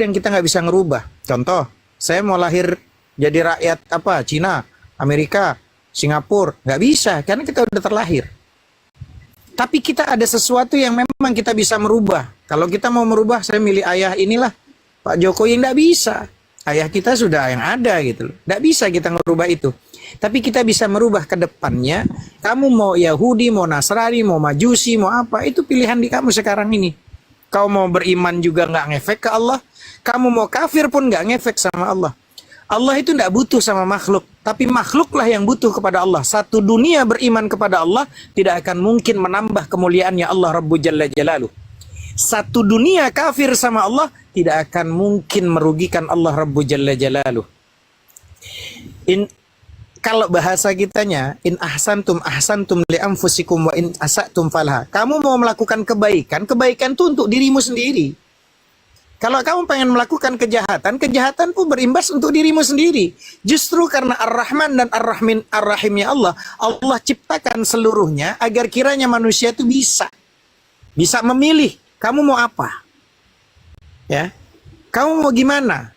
yang kita nggak bisa ngerubah. Contoh, saya mau lahir jadi rakyat apa? Cina, Amerika, Singapura, nggak bisa karena kita udah terlahir. Tapi kita ada sesuatu yang memang kita bisa merubah. Kalau kita mau merubah, saya milih ayah inilah Pak Jokowi, nggak bisa. Ayah kita sudah yang ada gitu loh. Nggak bisa kita ngerubah itu. Tapi kita bisa merubah ke depannya. Kamu mau Yahudi, mau Nasrani, mau Majusi, mau apa, itu pilihan di kamu sekarang ini. Kau mau beriman juga nggak ngefek ke Allah. Kamu mau kafir pun nggak ngefek sama Allah. Allah itu tidak butuh sama makhluk, tapi makhluklah yang butuh kepada Allah. Satu dunia beriman kepada Allah tidak akan mungkin menambah kemuliaannya Allah Rabbu Jalla Jalaluh. Satu dunia kafir sama Allah tidak akan mungkin merugikan Allah Rabbu Jalla Jalaluh. Kalau bahasa kitanya, in ahsantum ahsantum li anfusikum wa in asatum falha. Kamu mau melakukan kebaikan, kebaikan itu untuk dirimu sendiri. Kalau kamu pengen melakukan kejahatan, kejahatan pun berimbas untuk dirimu sendiri. Justru karena Ar-Rahman dan Ar-Rahimnya Allah, Allah ciptakan seluruhnya agar kiranya manusia itu bisa memilih. Kamu mau apa? Ya, kamu mau gimana?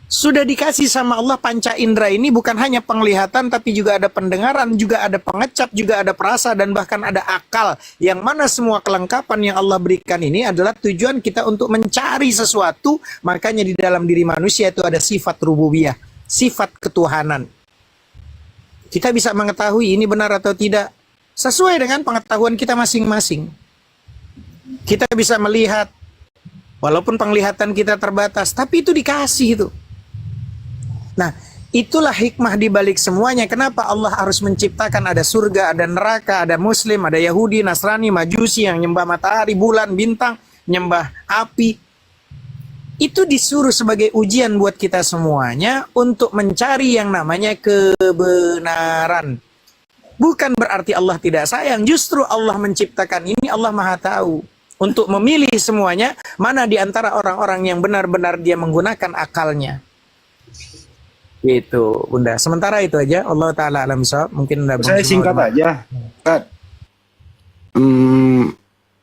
Sudah dikasih sama Allah panca indera ini bukan hanya penglihatan, tapi juga ada pendengaran, juga ada pengecap, juga ada perasa, dan bahkan ada akal. Yang mana semua kelengkapan yang Allah berikan ini adalah tujuan kita untuk mencari sesuatu. Makanya di dalam diri manusia itu ada sifat rububiyah, sifat ketuhanan. Kita bisa mengetahui ini benar atau tidak sesuai dengan pengetahuan kita masing-masing. Kita bisa melihat, walaupun penglihatan kita terbatas, tapi itu dikasih itu. Nah, itulah hikmah di balik semuanya. Kenapa Allah harus menciptakan ada surga, ada neraka, ada muslim, ada Yahudi, Nasrani, Majusi yang nyembah matahari, bulan, bintang, nyembah api. Itu disuruh sebagai ujian buat kita semuanya untuk mencari yang namanya kebenaran. Bukan berarti Allah tidak sayang, justru Allah menciptakan ini, Allah Maha Tahu. Untuk memilih semuanya, mana di antara orang-orang yang benar-benar dia menggunakan akalnya. Gitu, Bunda. Sementara itu aja. Allah Ta'ala alam bisawab. Mungkin saya singkat aja.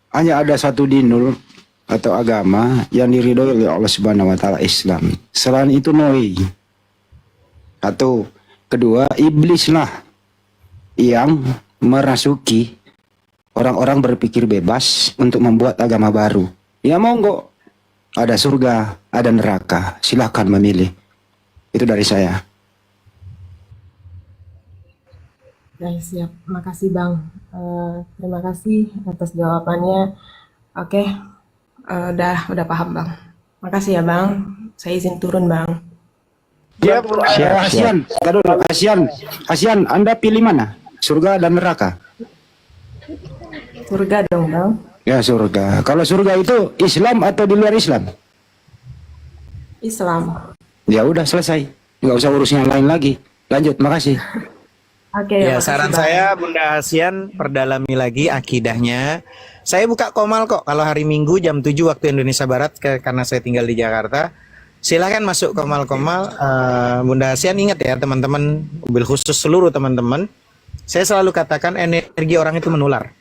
Hanya ada satu dinul atau agama yang diridhoi oleh Allah Subhanahu wa taala, Islam. Selain itu noi. Satu, kedua, iblislah yang merasuki orang-orang berpikir bebas untuk membuat agama baru. Ya monggo. Ada surga, ada neraka. Silahkan memilih. Itu dari saya. Oke, siap. Makasih Bang. Terima kasih atas jawabannya. Oke, udah paham Bang. Makasih ya Bang. Saya izin turun Bang. Siap. Asian, Anda pilih mana? Surga dan neraka? Surga dong Bang. Ya surga. Kalau surga itu Islam atau di luar Islam? Islam. Ya udah selesai, nggak usah urus yang lain lagi. Lanjut, makasih. Oke. Ya, saran saya Bunda Asian perdalami lagi akidahnya. Saya buka komal kok kalau hari Minggu jam 7 waktu Indonesia Barat karena saya tinggal di Jakarta. Silahkan masuk komal-komal. Bunda Asian ingat ya teman-teman, mobil khusus seluruh teman-teman. Saya selalu katakan energi orang itu menular.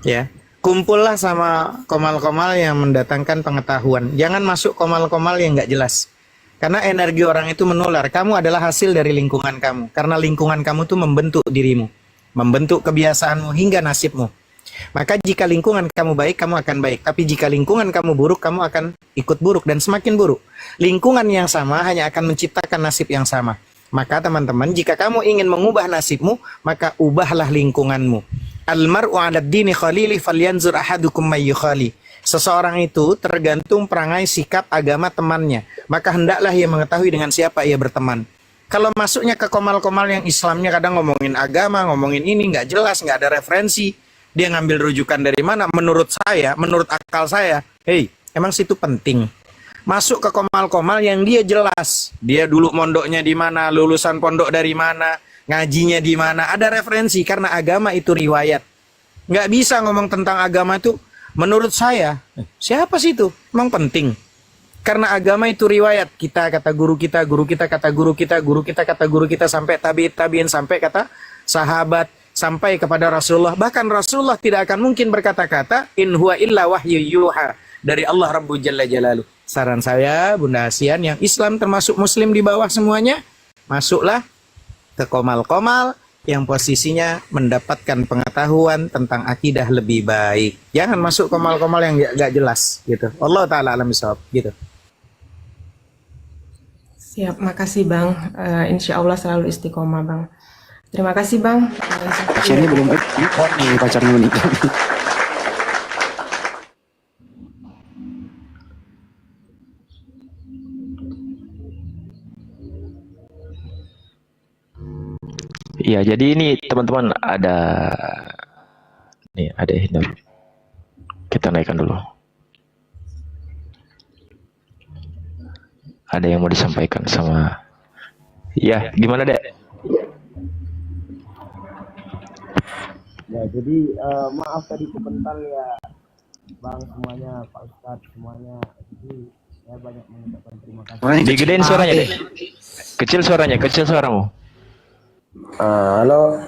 Ya. Kumpullah sama komal-komal yang mendatangkan pengetahuan. Jangan masuk komal-komal yang nggak jelas. Karena energi orang itu menular. Kamu adalah hasil dari lingkungan kamu. Karena lingkungan kamu tuh membentuk dirimu. Membentuk kebiasaanmu hingga nasibmu. Maka jika lingkungan kamu baik, kamu akan baik. Tapi jika lingkungan kamu buruk, kamu akan ikut buruk dan semakin buruk. Lingkungan yang sama hanya akan menciptakan nasib yang sama. Maka teman-teman, jika kamu ingin mengubah nasibmu, maka ubahlah lingkunganmu. Al-mar'u 'ala ad-dini khalili falyanzur ahadukum may yukhali. Seseorang itu tergantung perangai sikap agama temannya. Maka hendaklah ia mengetahui dengan siapa ia berteman. Kalau masuknya ke komal-komal yang Islamnya kadang ngomongin agama, ngomongin ini, nggak jelas, nggak ada referensi. Dia ngambil rujukan dari mana? Menurut saya, menurut akal saya, hei, emang situ penting. Masuk ke komal-komal yang dia jelas. Dia dulu mondoknya di mana, lulusan pondok dari mana, ngajinya di mana. Ada referensi, karena agama itu riwayat. Nggak bisa ngomong tentang agama itu, menurut saya, siapa sih itu? Emang penting. Karena agama itu riwayat. Kita kata guru kita, guru kita kata guru kita, guru kita kata guru kita, sampai tabi'in, sampai kata sahabat, sampai kepada Rasulullah. Bahkan Rasulullah tidak akan mungkin berkata-kata, in huwa illa wahyu yuha, dari Allah Rabbu Jalla Jalaluh. saran saya Bunda Hasian yang Islam termasuk Muslim di bawah semuanya, masuklah ke Qomal-Qomal yang posisinya mendapatkan pengetahuan tentang akidah lebih baik. Jangan masuk Qomal-Qomal yang gak jelas gitu. Allah taala alam bisawab gitu. Siap, makasih Bang. Insya Allah selalu istiqomah Bang. Terima kasih Bang. Pacarnya belum nikah nih, pacarnya menikah. Iya, jadi ini teman-teman ada ini. Kita naikkan dulu. Ada yang mau disampaikan sama. Ya, gimana Dek? Ya, jadi maaf tadi kebentar ya, Bang semuanya, Pak Ustadz semuanya. Jadi saya banyak mengucapkan terima kasih. Digedein suaranya Dek. Kecil suaranya, kecil suaramu. Halo.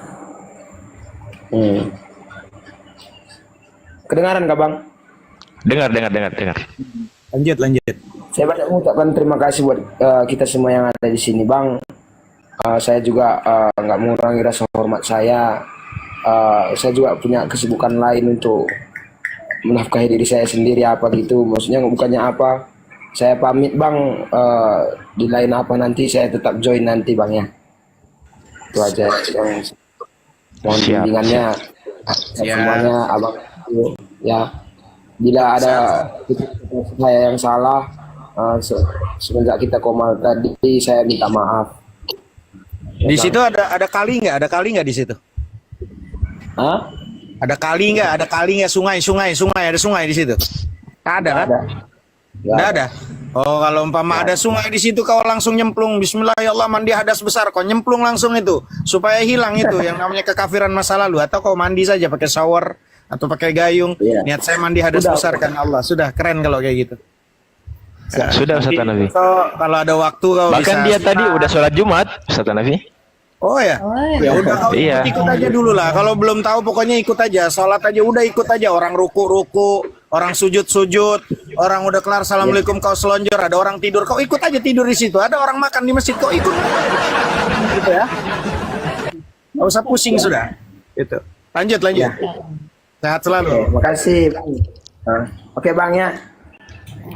Kedengaran nggak Bang? Dengar. Lanjut. Saya banyak mengucapkan terima kasih buat kita semua yang ada di sini Bang. Saya juga nggak mengurangi rasa hormat saya. Saya juga punya kesibukan lain untuk menafkahi diri saya sendiri apa gitu. Maksudnya bukannya apa. Saya pamit Bang. Di lain apa nanti saya tetap join nanti Bang ya. Itu aja yang mohon bimbingannya semuanya Abang ya. Bila ada saya yang salah semenjak kita komal tadi, saya minta maaf. Di situ ada kali nggak? Ada kali nggak di situ? Hah? Ada kali nggak? Ada kali nggak? Sungai. Ada sungai di situ? Ada kan? Nggak ada. Oh, kalau umpama ada sungai di situ, kau langsung nyemplung. Bismillahirrahmanirrahim, mandi hadas besar. Kau nyemplung langsung itu, supaya hilang itu yang namanya kekafiran masa lalu. Atau kau mandi saja pakai shower atau pakai gayung. Niat saya mandi hadas besar kan Allah. Sudah keren kalau kayak gitu. Sudah Ustaz Nafi. So, kalau ada waktu kau Bahkan bisa. dia tadi udah sholat Jumat, Ustaz Nafi. Oh ya. Ya udah kau Iya. ikut aja dulu lah. Kalau belum tahu pokoknya ikut aja. Sholat aja udah ikut aja. Orang ruku, orang sujud, orang udah kelar assalamualaikum kau selonjor. Ada orang tidur, kau ikut aja tidur di situ. Ada orang makan di masjid, kau ikut. Gitu ya. Gak usah pusing sudah. Gitu. Lanjut. Sehat selalu. Makasih Bang. Oke Bang ya.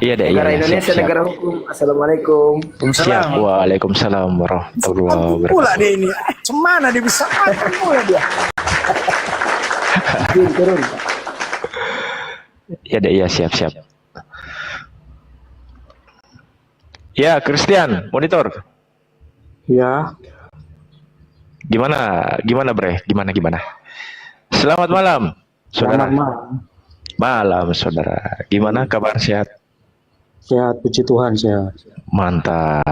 Iya Dek. Negara Iya, Indonesia siap. negara hukum. Assalamualaikum. Siap. Waalaikumsalam warahmatullahi wabarakatuh. Pula dia ini. Cemana dia bisa makan pula dia. Turun. Ya Dek, iya siap. Ya, Christian, monitor. Ya, Gimana Bre? Gimana? Selamat malam, saudara. Malam, saudara. Gimana kabar, sehat? sehat, puji Tuhan sehat. Mantap.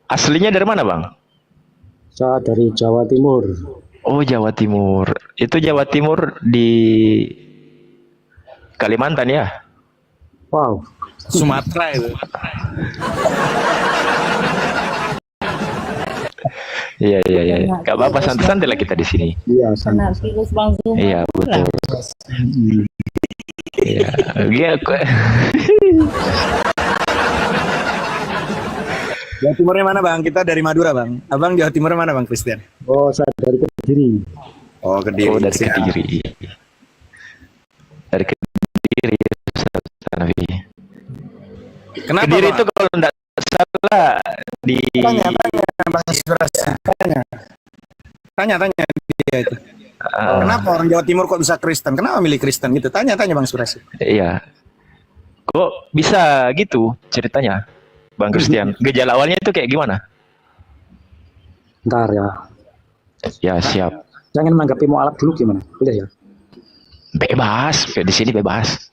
Aslinya dari mana, Bang? Saya dari Jawa Timur. Oh, Jawa Timur. Itu Jawa Timur di Kalimantan ya? Wow, Sumatera itu. Iya. Gak apa-apa, santai-santai lah kita di sini. iya Kena virus Bang Zuma. Iya, betul. Iya. Jawa Timurnya mana Bang? Kita dari Madura Bang. Abang Jawa Timurnya mana Bang Christian? Oh, saya dari Kediri. Oh Kediri. Oh, dari Kediri. Dari Kediri, Ustaz Hanafi. Kenapa Kediri Bang? itu kalau tidak salah di Tanya Bang Inspirasi. Tanya dia itu. Kenapa orang Jawa Timur kok bisa Kristen? Kenapa milih Kristen gitu? Tanya Bang Inspirasi. Iya. Kok bisa gitu ceritanya, Bang Christian? Gejala awalnya itu kayak gimana? Ntar ya. Ya, siap. Saya ingin menanggapi mu'alaf dulu gimana? Boleh ya? Bebas, di sini bebas.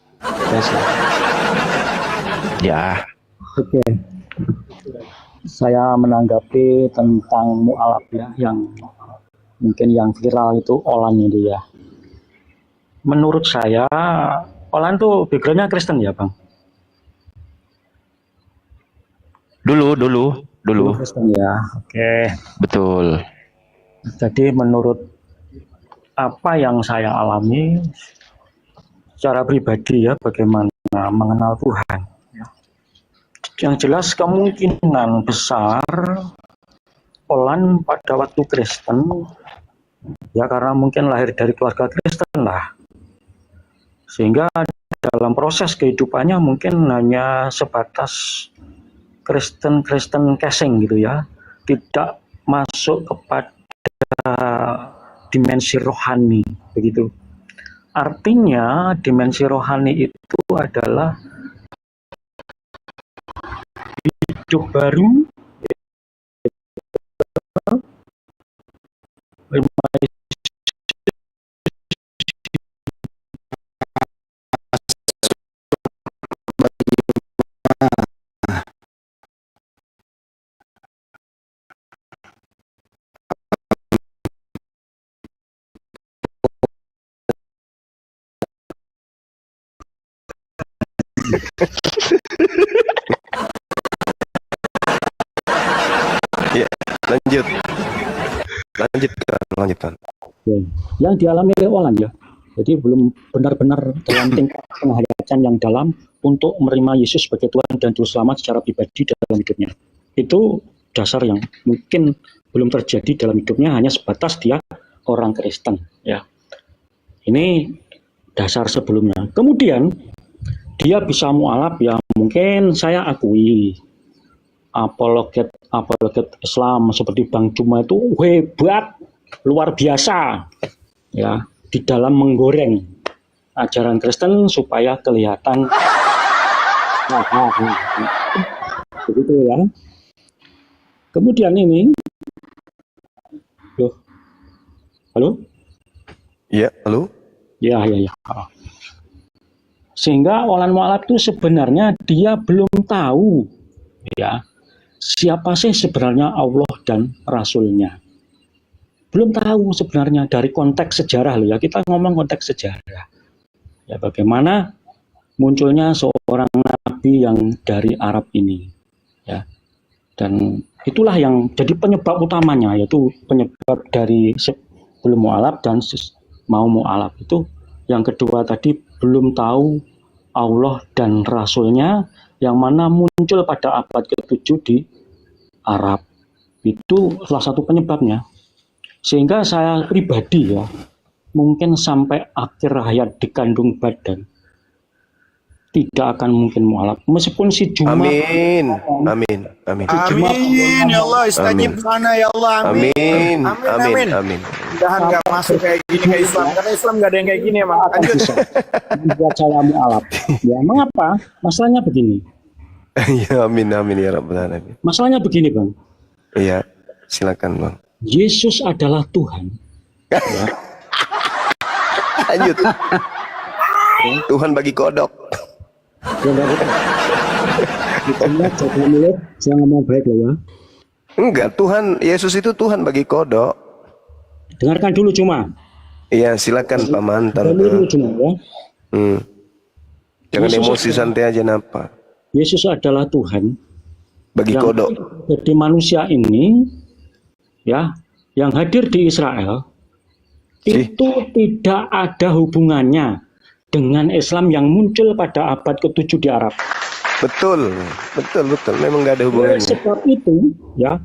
Ya. Oke. Saya menanggapi tentang mu'alaf ya, yang mungkin yang viral itu Olan itu ya. Menurut saya, Olan tuh backgroundnya Kristen ya Bang? Dulu. Kristen ya. Oke. Betul. Jadi menurut apa yang saya alami secara pribadi ya, bagaimana mengenal Tuhan. Yang jelas kemungkinan besar Olan pada waktu Kristen, ya karena mungkin lahir dari keluarga Kristen lah, sehingga dalam proses kehidupannya mungkin hanya sebatas Kristen casing gitu ya, tidak masuk kepada dimensi rohani begitu. Artinya dimensi rohani itu adalah hidup baru, Ya, lanjutkan. yang dialami oleh Olan ya. Jadi belum benar-benar dalam tingkat penghayatan yang dalam untuk menerima Yesus sebagai Tuhan dan Juru Selamat secara pribadi dalam hidupnya. Itu dasar yang mungkin belum terjadi dalam hidupnya, hanya sebatas dia orang Kristen ya. Ini dasar sebelumnya. Kemudian dia bisa mualaf ya, mungkin saya akui apologet Islam seperti Bang Cuma itu hebat, luar biasa ya, di dalam menggoreng ajaran Kristen supaya kelihatan begitu ya. Kemudian ini halo? Iya, halo? Ya. Sehingga Olan mualaf itu sebenarnya dia belum tahu ya, siapa sih sebenarnya Allah dan Rasulnya. Belum tahu sebenarnya dari konteks sejarah loh ya, kita ngomong konteks sejarah. Ya, bagaimana munculnya seorang nabi yang dari Arab ini. Ya. Dan itulah yang jadi penyebab utamanya, yaitu penyebab dari sebelum mualaf dan mau mualaf itu. Yang kedua tadi belum tahu Allah dan Rasulnya, yang mana muncul pada abad ke-7 di Arab. Itu salah satu penyebabnya. Sehingga saya pribadi ya, mungkin sampai akhir hayat dikandung badan tidak akan mungkin mualaf. Meskipun si Juma Amin. Ya Allah, istajib sana ya Allah. Amin. Mudahan nggak masuk kayak gini ke Islam, karena Islam nggak ada yang kayak gini emang. Lanjut. Membuat saya mualaf. Ya, mengapa? Masalahnya begini. Ya, amin ya Rabbal Alamin. Masalahnya begini, Bang. Iya, silakan Bang. Yesus adalah Tuhan. Ya. Lanjut. Tuhan bagi kodok. Ya, enggak apa-apa. Jaga mulut, saya ngomong baik loh ya. Enggak, Yesus itu Tuhan bagi kodok. Dengarkan dulu Cuma. Iya, silakan Pak Mantan. Dengarkan dulu Cuma ya. Jangan Yesus emosi, santai aja napa. Yesus adalah Tuhan Bagi yang kodok. jadi manusia ini ya, yang hadir di Israel itu tidak ada hubungannya dengan Islam yang muncul pada abad ke-7 di Arab. Betul. Memang nggak ada Oleh hubungannya. sebab itu, ya,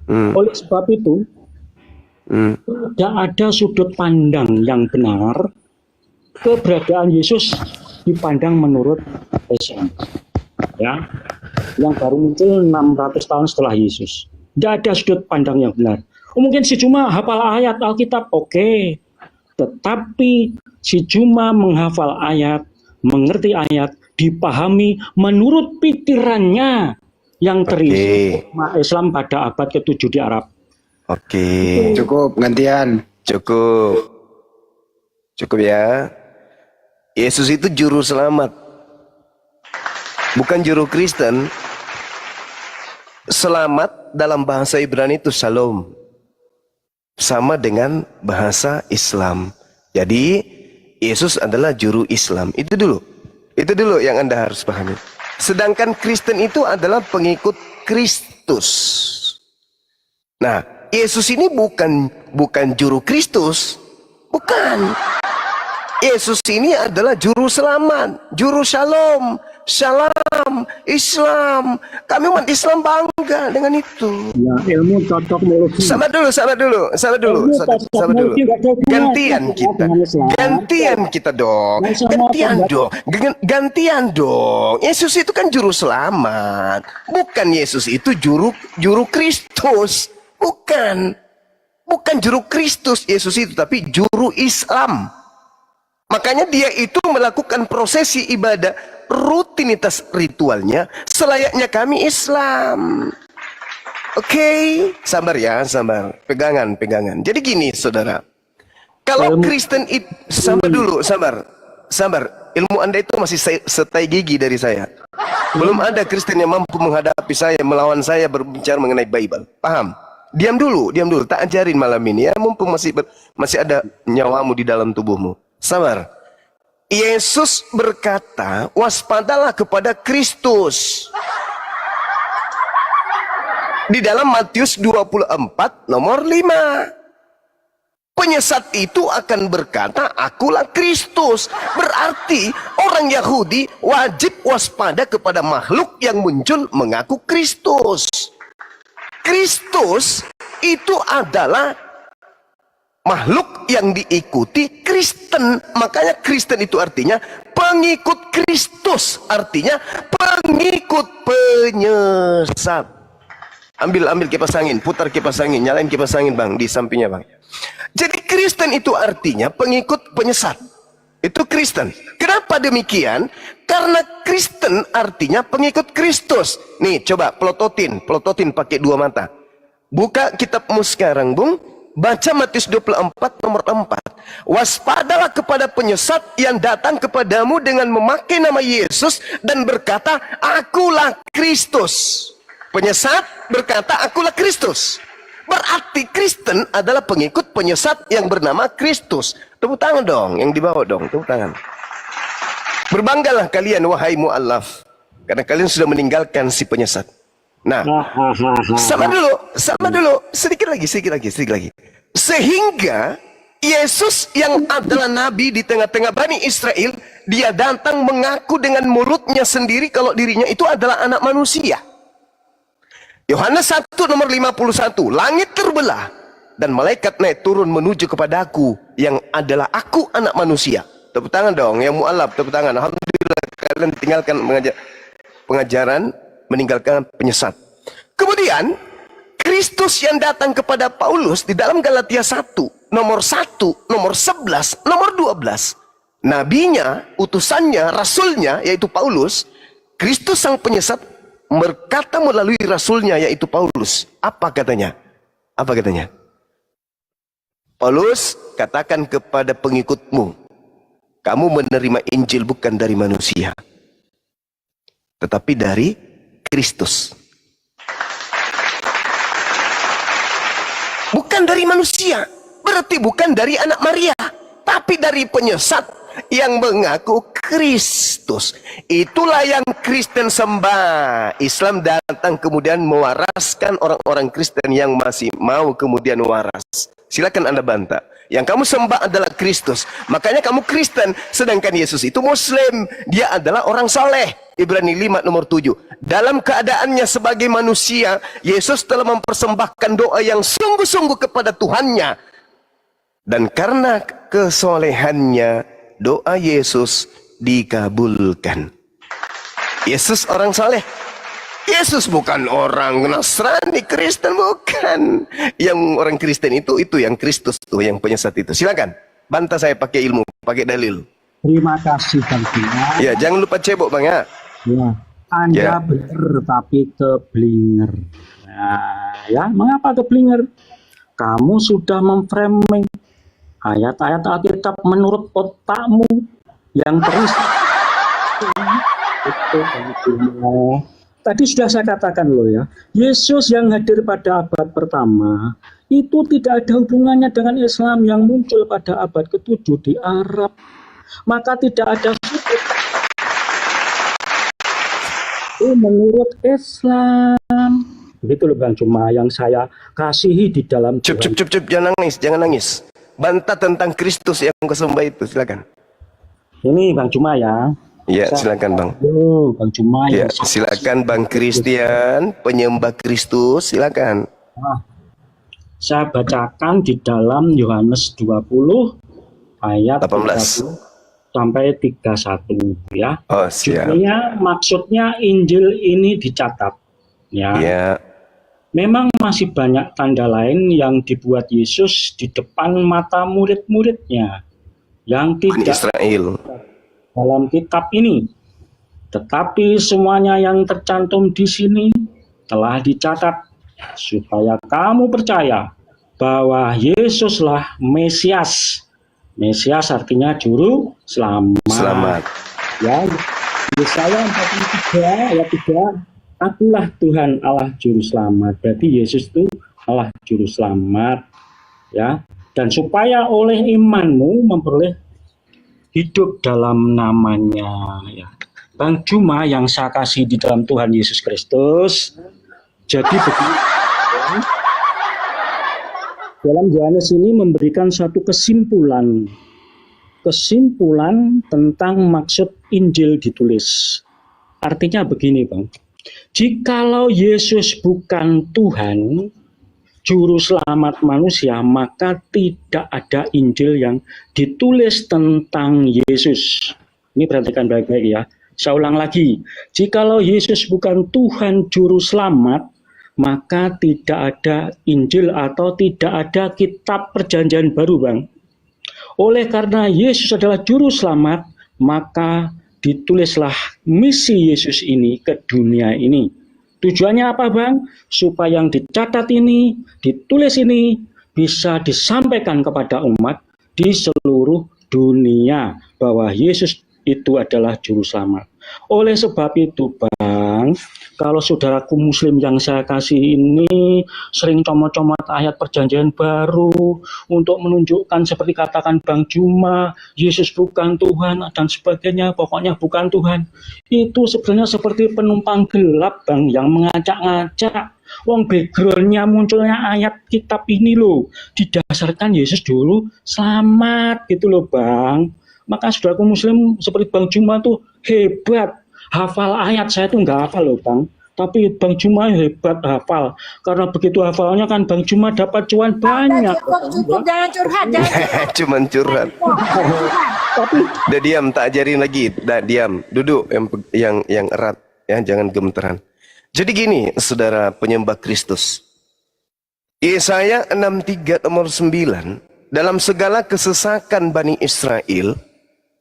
tidak ada sudut pandang yang benar keberadaan Yesus dipandang menurut Islam. Ya, yang baru muncul 600 tahun setelah Yesus. Tidak ada sudut pandang yang benar. Mungkin si Juma hafal ayat Alkitab, oke. Tetapi si Juma menghafal ayat, mengerti ayat, dipahami menurut pikirannya yang terisi Islam pada abad ke-7 di Arab. Oke. Cukup, gantian. Cukup ya. Yesus itu juru selamat, bukan juru Kristen. Selamat dalam bahasa Ibrani itu shalom, sama dengan bahasa Islam. Jadi Yesus adalah juru Islam. Itu dulu yang Anda harus pahami. Sedangkan Kristen itu adalah pengikut Kristus. Nah, Yesus ini bukan juru Kristus, Bukan. Yesus ini adalah juru selamat, juru shalom, salam, Islam. Kami umat Islam bangga dengan itu. Ya, ilmu cocokmologi. Sabar dulu. Ilmu cocokmologi nggak ada hubungannya Gantian kita. dengan Islam. Gantian kita dong. Yang sama Gantian dong. Yesus itu kan juru selamat. Bukan Yesus itu juru Kristus. Bukan juru Kristus Yesus itu, tapi juru Islam. Makanya dia itu melakukan prosesi ibadah, rutinitas ritualnya selayaknya kami Islam. Oke, sabar ya, sabar. Pegangan. Jadi gini, saudara. Kalau Kristen itu, sabar. Ilmu Anda itu masih setai gigi dari saya. Belum ada Kristen yang mampu menghadapi saya, melawan saya berbicara mengenai Bible. Paham? Diam dulu. Tak ajarin malam ini ya, mumpung masih ada nyawamu di dalam tubuhmu. Sabar. Yesus berkata, waspadalah kepada Kristus. Di dalam Matius 24 nomor 5. Penyesat itu akan berkata, akulah Kristus. Berarti orang Yahudi wajib waspada kepada makhluk yang muncul mengaku Kristus. Kristus itu adalah makhluk yang diikuti Kristen. Makanya Kristen itu artinya pengikut Kristus, artinya pengikut penyesat. Ambil kipas angin, putar kipas angin, nyalain kipas angin bang di sampingnya bang. Jadi Kristen itu artinya pengikut penyesat. Itu Kristen. Kenapa demikian? Karena Kristen artinya pengikut Kristus. Nih coba pelototin pakai dua mata. Buka kitabmu sekarang bung. Baca Matius 24 nomor 4. Waspadalah kepada penyesat yang datang kepadamu dengan memakai nama Yesus dan berkata, akulah Kristus. Penyesat berkata, akulah Kristus. Berarti Kristen adalah pengikut penyesat yang bernama Kristus. Tepuk tangan dong, yang di bawah dong, tepuk tangan. Berbanggalah kalian wahai mu'allaf, karena kalian sudah meninggalkan si penyesat. Nah, sama dulu, sedikit lagi. Sehingga Yesus yang adalah nabi di tengah-tengah Bani Israel, dia datang mengaku dengan mulutnya sendiri kalau dirinya itu adalah anak manusia. Yohanes 1 nomor 51, langit terbelah dan malaikat naik turun menuju kepada aku yang adalah aku anak manusia. Tepuk tangan dong, yang mu'alaf, tepuk tangan. Alhamdulillah kalian tinggalkan pengajaran meninggalkan penyesat. Kemudian Kristus yang datang kepada Paulus di dalam Galatia 1 nomor 11, nomor 12. Nabinya, utusannya, rasulnya yaitu Paulus, Kristus sang penyesat berkata melalui rasulnya yaitu Paulus. Apa katanya? Paulus katakan kepada pengikutmu, kamu menerima Injil bukan dari manusia, tetapi dari Kristus. Bukan dari manusia, berarti bukan dari anak Maria, tapi dari penyesat yang mengaku Kristus. Itulah yang Kristen sembah. Islam datang kemudian mewaraskan orang-orang Kristen yang masih mau kemudian waras. Silakan Anda bantah. Yang kamu sembah adalah Kristus, makanya kamu Kristen. Sedangkan Yesus itu Muslim, dia adalah orang saleh. Ibrani 5 nomor 7. Dalam keadaannya sebagai manusia, Yesus telah mempersembahkan doa yang sungguh-sungguh kepada Tuhannya. Dan karena kesolehannya, doa Yesus dikabulkan. Yesus orang saleh. Yesus bukan orang Nasrani, Kristen, bukan. Yang orang Kristen itu yang Kristus tuh, yang penyesat itu. Silakan, bantah saya pakai ilmu, pakai dalil. Terima kasih Bang Dina. Ya, jangan lupa cebok Bang ya. Ya, Anda benar tapi keblinger. Nah, ya, mengapa keblinger? Kamu sudah memframing ayat-ayat Alkitab menurut otakmu yang terus itu. Tadi sudah saya katakan loh ya, Yesus yang hadir pada abad pertama itu tidak ada hubungannya dengan Islam yang muncul pada abad ke-7 di Arab. Maka tidak ada menurut Islam. Begitu loh Bang, cuma yang saya kasihi di dalam Cup, jangan nangis. bantah tentang Kristus yang kau sembah itu, silakan. Ini Bang Juma ya. Ya, silakan Bang. Bang Juma Ya, yang silakan Bang Christian, penyembah Kristus, silakan. saya bacakan di dalam Yohanes 20 ayat 18. 30 sampai 31 ya. Oh, siap. Maksudnya Injil ini dicatat ya. Ya, Memang masih banyak tanda lain yang dibuat Yesus di depan mata murid-muridnya yang Bani tidak Israel. dalam kitab ini. Tetapi semuanya yang tercantum di sini telah dicatat supaya kamu percaya bahwa Yesuslah Mesias. Mesias artinya juru selamat. Selamat. Ya, Yesaya 43 ayat 3, akulah Tuhan Allah juru selamat. Berarti Yesus itu Allah juru selamat. Ya, dan supaya oleh imanmu memperoleh hidup dalam namanya. Ya. Bang Juma yang saya kasih di dalam Tuhan Yesus Kristus. Jadi begini, dalam Yohanes ini memberikan satu kesimpulan tentang maksud Injil ditulis. Artinya begini Bang, jikalau Yesus bukan Tuhan, juru selamat manusia, maka tidak ada Injil yang ditulis tentang Yesus. Ini perhatikan baik-baik ya. Saya ulang lagi, jikalau Yesus bukan Tuhan juru selamat, maka tidak ada Injil atau tidak ada kitab perjanjian baru Bang. Oleh karena Yesus adalah juru selamat, maka ditulislah misi Yesus ini ke dunia ini. Tujuannya apa Bang? Supaya yang dicatat ini, ditulis ini, bisa disampaikan kepada umat di seluruh dunia bahwa Yesus itu adalah juru selamat. Oleh sebab itu Bang, kalau saudaraku muslim yang saya kasih ini sering comot-comot ayat perjanjian baru untuk menunjukkan seperti katakan Bang Juma, Yesus bukan Tuhan dan sebagainya, pokoknya bukan Tuhan. Itu sebenarnya seperti penumpang gelap Bang yang mengacak-ngacak. Wong backgroundnya munculnya ayat kitab ini loh, didasarkan Yesus dulu selamat gitu loh Bang. Maka saudaraku muslim seperti Bang Juma tuh hebat. Hafal ayat, saya tuh nggak hafal loh Bang. Tapi Bang Juma hebat hafal. Karena begitu hafalnya kan Bang Juma dapat cuan banyak. Cukup, jangan curhat. Cuman curhat. Tapi Udah diam, tak ajarin lagi. Udah diam, duduk yang erat ya, jangan gemeteran. Jadi gini, saudara penyembah Kristus. Yesaya 63 nomor 9, dalam segala kesesakan Bani Israel,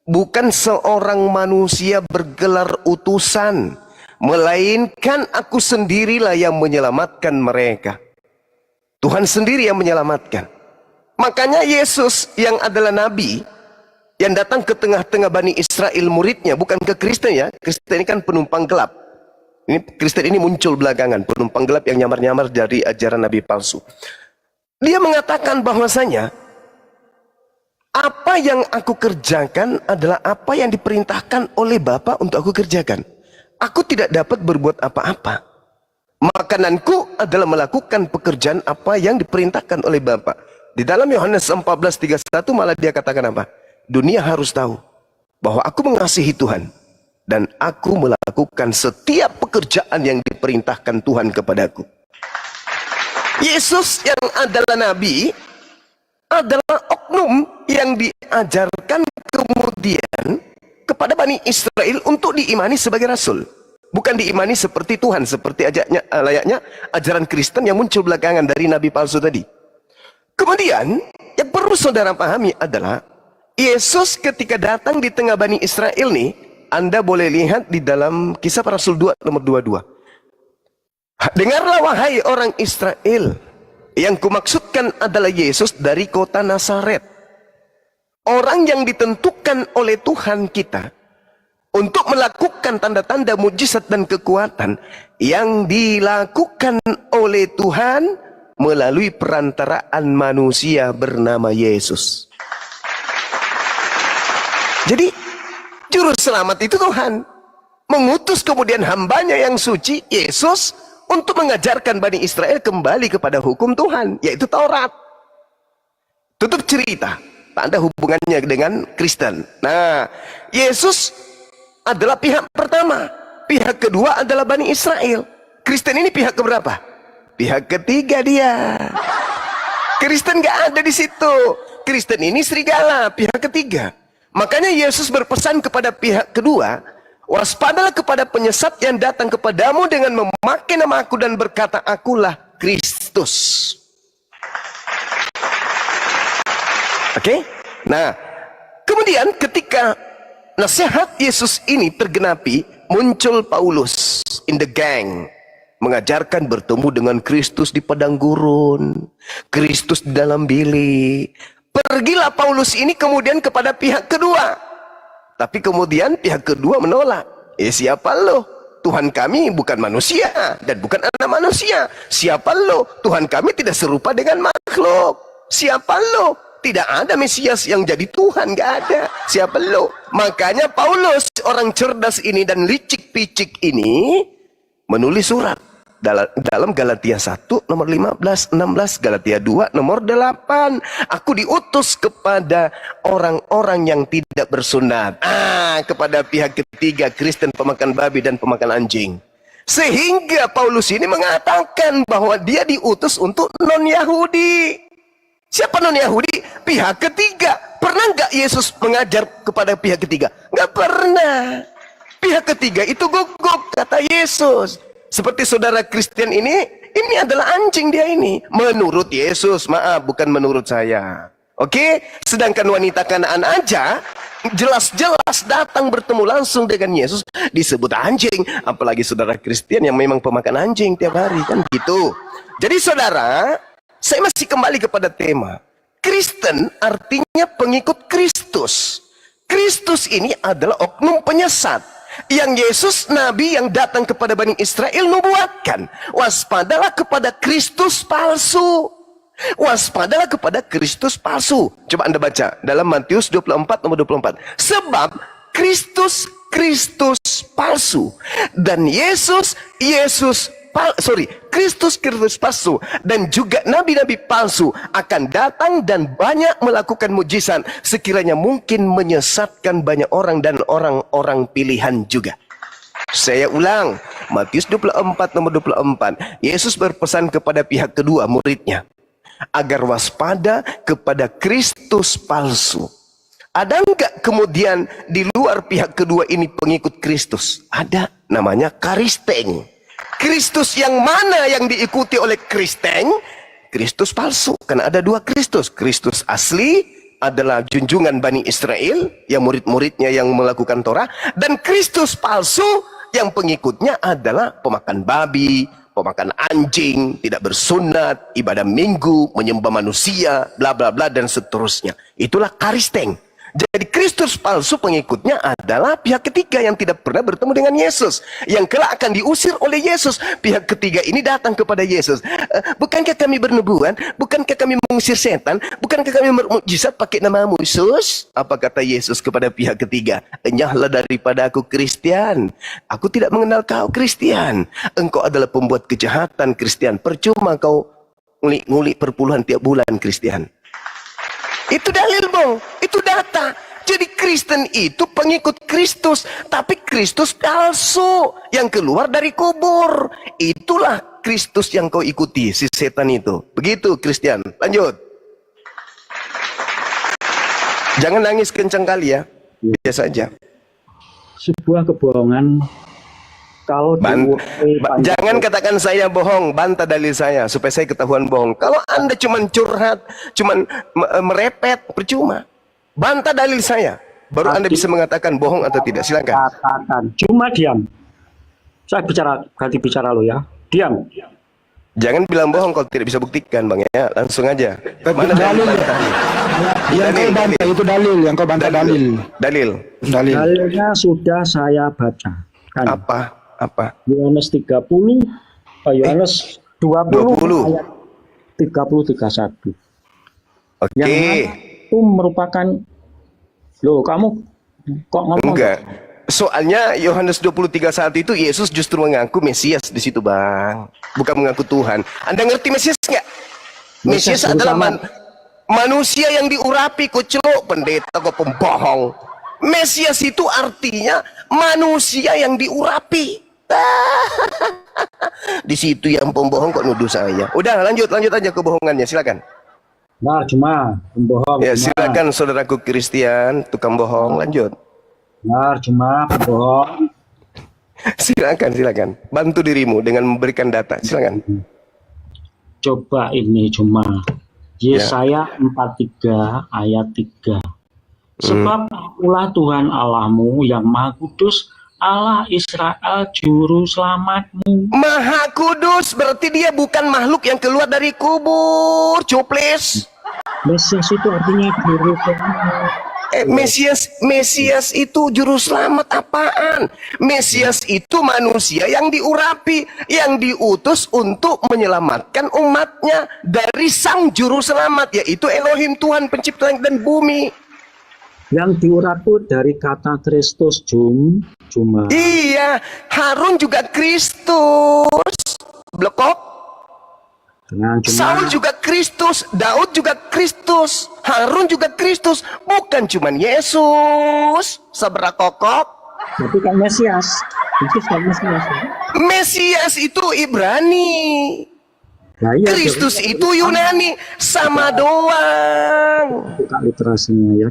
bukan seorang manusia bergelar utusan, melainkan aku sendirilah yang menyelamatkan mereka. Tuhan sendiri yang menyelamatkan. Makanya Yesus yang adalah nabi, yang datang ke tengah-tengah Bani Israel muridnya, bukan ke Kristen ya. Kristen ini kan penumpang gelap. Ini Kristen ini muncul belakangan, penumpang gelap yang nyamar-nyamar dari ajaran nabi palsu. Dia mengatakan bahwasanya apa yang aku kerjakan adalah apa yang diperintahkan oleh Bapa untuk aku kerjakan. Aku tidak dapat berbuat apa-apa. Makananku adalah melakukan pekerjaan apa yang diperintahkan oleh Bapa. Di dalam Yohanes 14:31 malah dia katakan apa? Dunia harus tahu bahwa aku mengasihi Tuhan dan aku melakukan setiap pekerjaan yang diperintahkan Tuhan kepadaku. Yesus yang adalah nabi adalah oknum yang diajarkan kemudian kepada Bani Israel untuk diimani sebagai rasul. Bukan diimani seperti Tuhan, seperti layaknya ajaran Kristen yang muncul belakangan dari nabi palsu tadi. Kemudian yang perlu saudara pahami adalah Yesus ketika datang di tengah Bani Israel nih, Anda boleh lihat di dalam Kisah Para Rasul 2 nomor 22. Dengarlah wahai orang Israel, yang kumaksudkan adalah Yesus dari kota Nazaret, orang yang ditentukan oleh Tuhan kita untuk melakukan tanda-tanda mujizat dan kekuatan yang dilakukan oleh Tuhan melalui perantaraan manusia bernama Yesus. Jadi juru selamat itu Tuhan mengutus kemudian hambanya yang suci Yesus untuk mengajarkan Bani Israel kembali kepada hukum Tuhan, yaitu Taurat. Tutup cerita. Tak ada hubungannya dengan Kristen. Nah, Yesus adalah pihak pertama. Pihak kedua adalah Bani Israel. Kristen ini pihak keberapa? Pihak ketiga dia. Kristen gak ada di situ. Kristen ini serigala, pihak ketiga. Makanya Yesus berpesan kepada pihak kedua, waspadalah kepada penyesat yang datang kepadamu dengan memakai nama aku dan berkata, akulah Kristus. Oke? Nah, kemudian ketika nasihat Yesus ini tergenapi, muncul Paulus in the gang, mengajarkan bertemu dengan Kristus di padang gurun, Kristus di dalam bilik. Pergilah Paulus ini kemudian kepada pihak kedua. Tapi kemudian pihak kedua menolak. Siapa lo? Tuhan kami bukan manusia dan bukan anak manusia. Siapa lo? Tuhan kami tidak serupa dengan makhluk. Siapa lo? Tidak ada Mesias yang jadi Tuhan, gak ada. Siapa lo? Makanya Paulus, orang cerdas ini dan licik-picik ini, menulis surat dalam Galatia 1 nomor 15, 16, Galatia 2 nomor 8. Aku diutus kepada orang-orang yang tidak bersunat. Kepada pihak ketiga, Kristen, pemakan babi dan pemakan anjing. Sehingga Paulus ini mengatakan bahwa dia diutus untuk non-Yahudi. Siapa non-Yahudi? Pihak ketiga. Pernah nggak Yesus mengajar kepada pihak ketiga? Nggak pernah. Pihak ketiga itu gugup, kata Yesus. Seperti saudara Kristen ini adalah anjing dia ini. Menurut Yesus, maaf, bukan menurut saya. Oke? Sedangkan wanita Kanaan aja jelas-jelas datang bertemu langsung dengan Yesus disebut anjing. Apalagi saudara Kristen yang memang pemakan anjing tiap hari, kan gitu. Jadi saudara, saya masih kembali kepada tema. Kristen artinya pengikut Kristus. Kristus ini adalah oknum penyesat yang Yesus Nabi yang datang kepada Bani Israel nubuatkan. Waspadalah kepada Kristus palsu. Waspadalah kepada Kristus palsu. Coba Anda baca dalam Matius 24 nomor 24. Sebab Kristus palsu dan Kristus palsu dan juga nabi-nabi palsu akan datang dan banyak melakukan mujizat sekiranya mungkin menyesatkan banyak orang dan orang-orang pilihan juga. Saya ulang, Matius 24 nomor 24. Yesus berpesan kepada pihak kedua muridnya agar waspada kepada Kristus palsu. Ada enggak kemudian di luar pihak kedua ini pengikut Kristus? Ada, namanya Karisteng. Kristus yang mana yang diikuti oleh Kristen? Kristus palsu. Karena ada dua Kristus. Kristus asli adalah junjungan Bani Israel, yang murid-muridnya yang melakukan Torah. Dan Kristus palsu yang pengikutnya adalah pemakan babi, pemakan anjing, tidak bersunat, ibadah minggu, menyembah manusia, bla bla bla dan seterusnya. Itulah Karisteng. Jadi Kristus palsu pengikutnya adalah pihak ketiga yang tidak pernah bertemu dengan Yesus, yang kelak akan diusir oleh Yesus. Pihak ketiga ini datang kepada Yesus. Bukankah kami bernubuat? Bukankah kami mengusir setan? Bukankah kami bermukjizat pakai namamu, Yesus? Apa kata Yesus kepada pihak ketiga? Enyahlah daripada aku, Kristian. Aku tidak mengenal kau, Kristian. Engkau adalah pembuat kejahatan, Kristian. Percuma kau ngulik-ngulik perpuluhan tiap bulan, Kristian. Itu dalil, Bang. Itu data. Jadi Kristen itu pengikut Kristus, tapi Kristus palsu yang keluar dari kubur. Itulah Kristus yang kau ikuti, si setan itu. Begitu, Kristian. Lanjut. Jangan nangis kencang kali ya. Biasa aja. Sebuah kebohongan kalau jangan katakan saya bohong, bantah dalil saya supaya saya ketahuan bohong. Kalau Anda cuma curhat, cuma merepet, percuma. Bantah dalil saya, baru Anda bisa mengatakan bohong atau tidak. Silakan. Katakan. Cuma diam. Saya ganti bicara lo ya. Diam. Jangan bilang bohong kalau tidak bisa buktikan, Bang ya. Langsung aja. Mana dalil? Itu dalil yang kau bantah dalil. Dalilnya sudah saya baca. Apa? Yohanes 30, Yohanes 20 ayat 30-31. Oke. Yang mana itu merupakan, loh kamu kok ngomong? Enggak. Soalnya Yohanes 20:31 itu Yesus justru mengaku Mesias di situ, Bang. Bukan mengaku Tuhan. Anda ngerti Mesias enggak? Mesias adalah Manusia yang diurapi, kok celuk pendeta, kok pembohong. Mesias itu artinya manusia yang diurapi. Di situ yang pembohong kok nuduh saya. Udah lanjut aja kebohongannya, silakan. Nah, cuma pembohong. Ya, cuma. silakan saudaraku Christian, tukang bohong, lanjut. Nah, cuma pembohong. Silakan. Bantu dirimu dengan memberikan data, silakan. Coba ini cuma Yesaya 43 ayat 3. Sebab akulah Tuhan Allahmu yang Maha Kudus, Allah Israel juru selamatmu. Maha Kudus berarti dia bukan makhluk yang keluar dari kubur, cuplis. Mesias itu artinya juru selamat. Mesias itu juru selamat apaan? Mesias itu manusia yang diurapi, yang diutus untuk menyelamatkan umatnya dari sang juru selamat, yaitu Elohim, Tuhan pencipta langit dan bumi. Yang diurapi dari kata Kristus, cuma. Iya, Harun juga Kristus. Blekok. Nah, cuma. Saul juga Kristus, Daud juga Kristus, Harun juga Kristus, bukan cuman Yesus. Sabrakokok. Tapi kan Mesias. Yesus kan Mesias. Mesias itu Ibrani. Nah, iya, Kristus itu Yunani, sama doang. buka literasinya ya.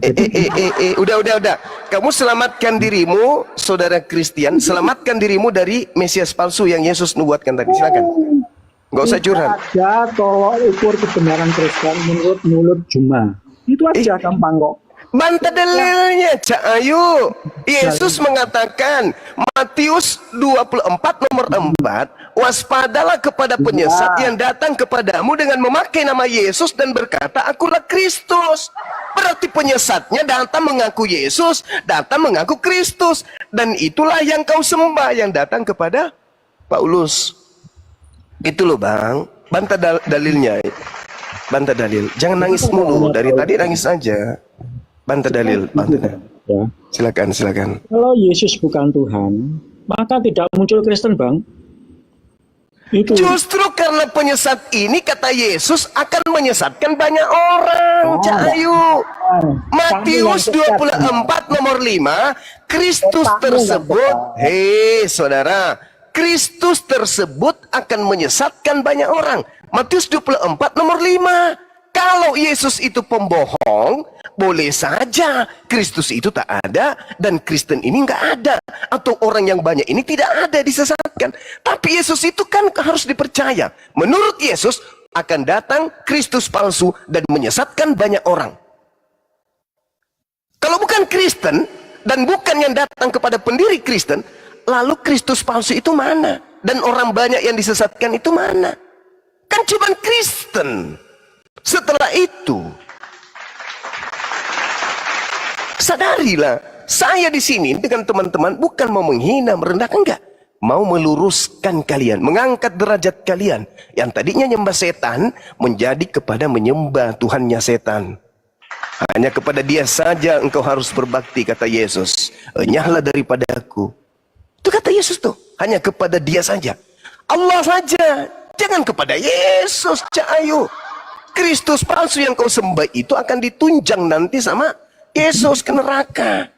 Udah. Kamu selamatkan dirimu, saudara Christian, selamatkan dirimu dari Mesias palsu yang Yesus nubuatkan tadi. Silakan. Gak usah curhat. Ada tolok ukur kebenaran Kristen menurut mulut Juma. Itu aja gampang kok. Bantah dalilnya, Cak Ayu. Yesus mengatakan, Matius 24 nomor 4, waspadalah kepada penyesat yang datang kepadamu dengan memakai nama Yesus dan berkata, akulah Kristus. Berarti penyesatnya datang mengaku Yesus, datang mengaku Kristus. Dan itulah yang kau sembah, yang datang kepada Paulus. Itu loh bang, bantah dalilnya. Bantah dalil, jangan nangis mulu, dari tadi nangis aja. Bantah dalil. Ya. Silakan. Kalau Yesus bukan Tuhan, maka tidak muncul Kristen, Bang. Itu. Justru karena penyesat ini, kata Yesus, akan menyesatkan banyak orang. Cak Ayu. Matius 24 nomor 5, Kristus tersebut, hei saudara, Kristus tersebut akan menyesatkan banyak orang. Matius 24 nomor 5. Kalau Yesus itu pembohong, boleh saja Kristus itu tak ada dan Kristen ini nggak ada, atau orang yang banyak ini tidak ada, disesatkan. Tapi Yesus itu kan harus dipercaya. Menurut Yesus akan datang Kristus palsu dan menyesatkan banyak orang. Kalau bukan Kristen dan bukan yang datang kepada pendiri Kristen, lalu Kristus palsu itu mana? Dan orang banyak yang disesatkan itu mana? Kan cuma Kristen. Setelah itu, sadarilah, saya di sini dengan teman-teman bukan mau menghina, merendahkan, enggak. Mau meluruskan kalian, mengangkat derajat kalian. Yang tadinya nyembah setan, menjadi kepada menyembah Tuhannya setan. Hanya kepada dia saja engkau harus berbakti, kata Yesus. Enyahlah daripada aku. Itu kata Yesus tuh, hanya kepada dia saja. Allah saja, jangan kepada Yesus, Cak Ayu. Kristus palsu yang kau sembah itu akan ditunjang nanti sama Yesus ke neraka.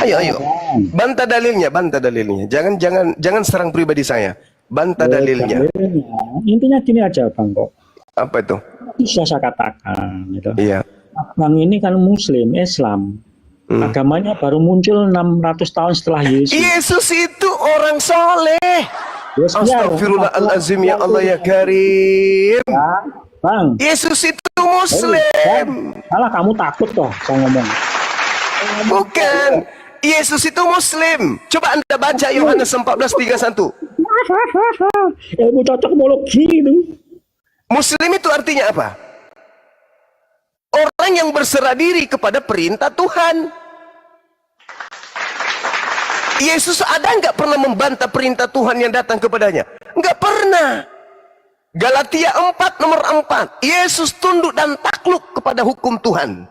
Ayo. Bantah dalilnya. Jangan serang pribadi saya. Bantah dalilnya. Intinya gini aja, Bang kok. Apa itu? Bisa saya katakan gitu. Iya. Bang ini kan Muslim, Islam. Agamanya baru muncul 600 tahun setelah Yesus. Yesus itu orang soleh. Astagfirullahaladzim, ya Allah ya Karim. Ya, Bang. Yesus itu Muslim. Salah kamu takut toh saya ngomong. Bukan. Yesus itu Muslim. Coba Anda baca Yohanes 14:31. Ilmu cocokmologi itu. Muslim itu artinya apa? Orang yang berserah diri kepada perintah Tuhan. Yesus ada nggak pernah membantah perintah Tuhan yang datang kepadanya? Nggak pernah. Galatia 4 nomor 4. Yesus tunduk dan takluk kepada hukum Tuhan.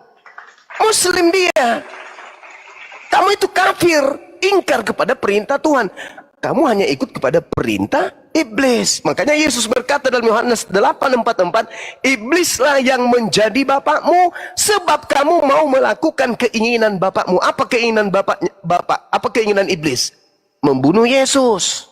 Muslim dia. Kamu itu kafir, ingkar kepada perintah Tuhan. Kamu hanya ikut kepada perintah iblis. Makanya Yesus berkata dalam Yohanes 8:44, iblislah yang menjadi bapakmu sebab kamu mau melakukan keinginan bapakmu. Apa keinginan bapak? Apa keinginan iblis? Membunuh Yesus.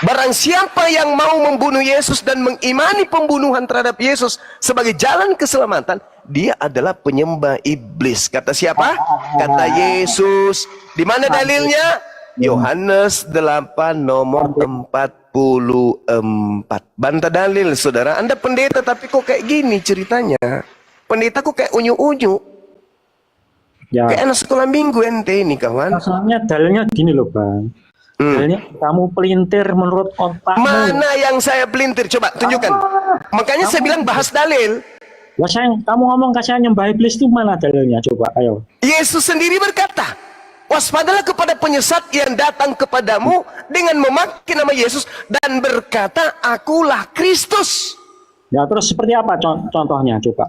Barang siapa yang mau membunuh Yesus dan mengimani pembunuhan terhadap Yesus sebagai jalan keselamatan, dia adalah penyembah iblis. Kata siapa? Kata Yesus. Di mana dalilnya? Yohanes 8 nomor 44. Bantah dalil, saudara. Anda pendeta tapi kok kayak gini ceritanya? Pendeta kok kayak unyu-unyu? Ya, Kayak anak sekolah minggu ente ini, kawan. masalahnya dalilnya gini loh Bang. Dalilnya kamu pelintir menurut otakmu. Mana yang saya pelintir? Coba tunjukkan. Makanya saya bilang bahas dalil. Wah, kamu ngomong kasihan nyembah iblis itu mana dalilnya? Coba, ayo. Yesus sendiri berkata, waspadalah kepada penyesat yang datang kepadamu dengan memakai nama Yesus dan berkata, akulah Kristus. Ya, terus seperti apa contohnya? Coba.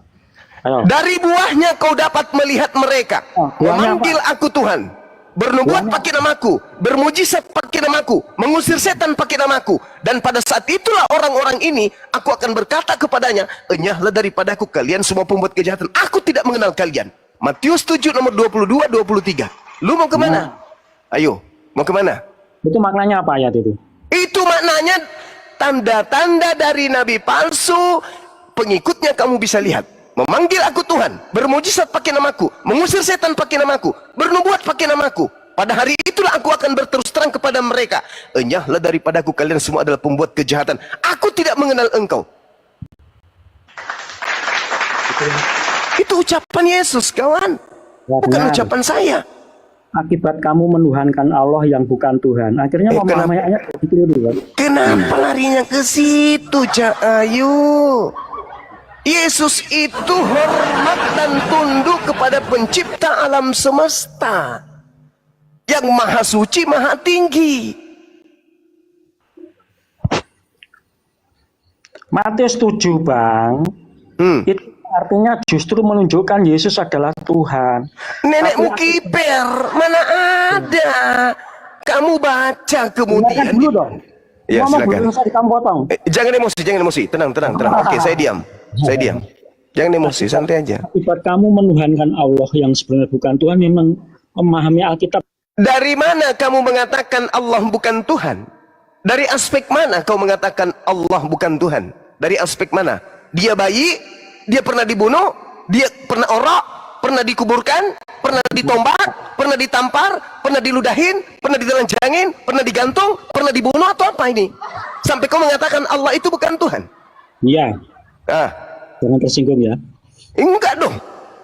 Ayo. Dari buahnya kau dapat melihat mereka. Buahnya Memanggil aku Tuhan. Bernubuat pakai namaku. Bermujizat pakai namaku. Mengusir setan pakai namaku. Dan pada saat itulah orang-orang ini, aku akan berkata kepadanya, enyahlah daripadaku kalian semua pembuat kejahatan. Aku tidak mengenal kalian. Matius 7 nomor 22-23. Lu mau kemana? Ayo, mau kemana? Itu maknanya apa ayat itu? Itu maknanya tanda-tanda dari nabi palsu. Pengikutnya kamu bisa lihat. Memanggil aku Tuhan, bermujizat pakai namaku, mengusir setan pakai namaku, bernubuat pakai namaku. Pada hari itulah aku akan berterus terang kepada mereka, enyahlah daripadaku kalian semua adalah pembuat kejahatan. Aku tidak mengenal engkau. Itu ucapan Yesus, kawan. Bukan ucapan saya. Akibat kamu menuhankan Allah yang bukan Tuhan. Akhirnya memahami ayat itu dulu. Kenapa larinya ke situ, Cak Ayu? Yesus itu hormat dan tunduk kepada pencipta alam semesta yang maha suci, maha tinggi. Matius 7 Bang, itu artinya justru menunjukkan Yesus adalah Tuhan. Nenekmu kiper, mana ada? Kamu baca kemudian. Dulu dong. Ya, Ngomong silakan. belum saya kamu potong. Jangan emosi, tenang. Oke, saya diam. Jangan emosi, santai aja. Akibat kamu menuhankan Allah yang sebenarnya bukan Tuhan, memang memahami Alkitab. Dari mana kamu mengatakan Allah bukan Tuhan? Dari aspek mana kau mengatakan Allah bukan Tuhan? Dari aspek mana? Dia bayi, dia pernah dibunuh, dia pernah orok, pernah dikuburkan, pernah ditombak, pernah ditampar, pernah diludahin, pernah ditelanjangin, pernah digantung, pernah dibunuh atau apa ini? Sampai kau mengatakan Allah itu bukan Tuhan? Iya. Jangan tersinggung ya. Enggak dong.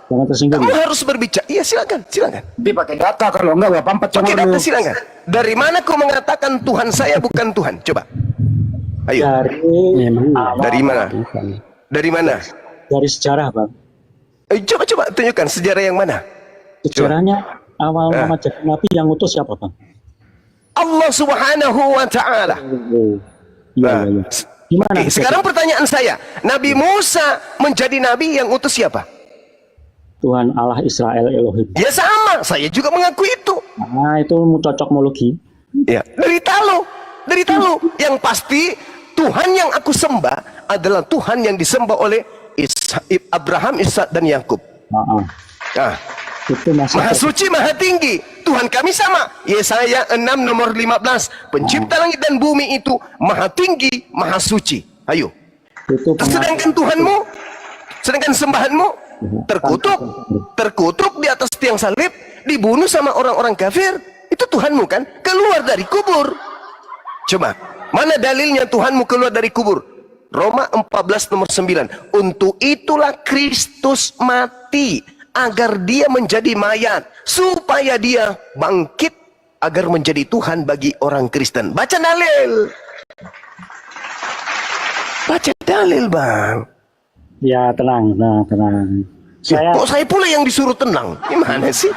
Jangan tersinggung. Kamu harus berbicara. Iya, silakan. Tapi pakai data, kalau enggak pampat Pakai dulu. data, silakan. Dari mana kau mengatakan Tuhan saya bukan Tuhan? Coba. Ayo. Dari mana? Dari mana? Dari sejarah Bang. Coba tunjukkan sejarah yang mana? Sejarahnya awal Muhammad jadi Nabi yang utus siapa Bang? Allah Subhanahu wa Ta'ala. Iya. Gimana? Oke, sekarang pertanyaan saya, Nabi Musa menjadi nabi yang utus siapa? Tuhan Allah Israel Elohim. Ya sama, saya juga mengaku itu. Nah, itu cocokmologi. Ya, dari Talu. Yang pasti Tuhan yang aku sembah adalah Tuhan yang disembah oleh Abraham, Ishak dan Yakub. Nah, itu maha suci, maha tinggi. Tuhan kami sama. Yesaya 6 nomor 15. Pencipta langit dan bumi itu maha tinggi, maha suci. Ayo. Sedangkan Tuhanmu, sedangkan sembahanmu terkutuk di atas tiang salib, dibunuh sama orang-orang kafir. Itu Tuhanmu kan? Keluar dari kubur. Coba, mana dalilnya Tuhanmu keluar dari kubur? Roma 14 nomor 9. Untuk itulah Kristus mati, agar dia menjadi mayat, supaya dia bangkit, agar menjadi Tuhan bagi orang Kristen. Baca dalil. Baca dalil, Bang. Ya, tenang. Ya, kok saya pula yang disuruh tenang? Gimana sih?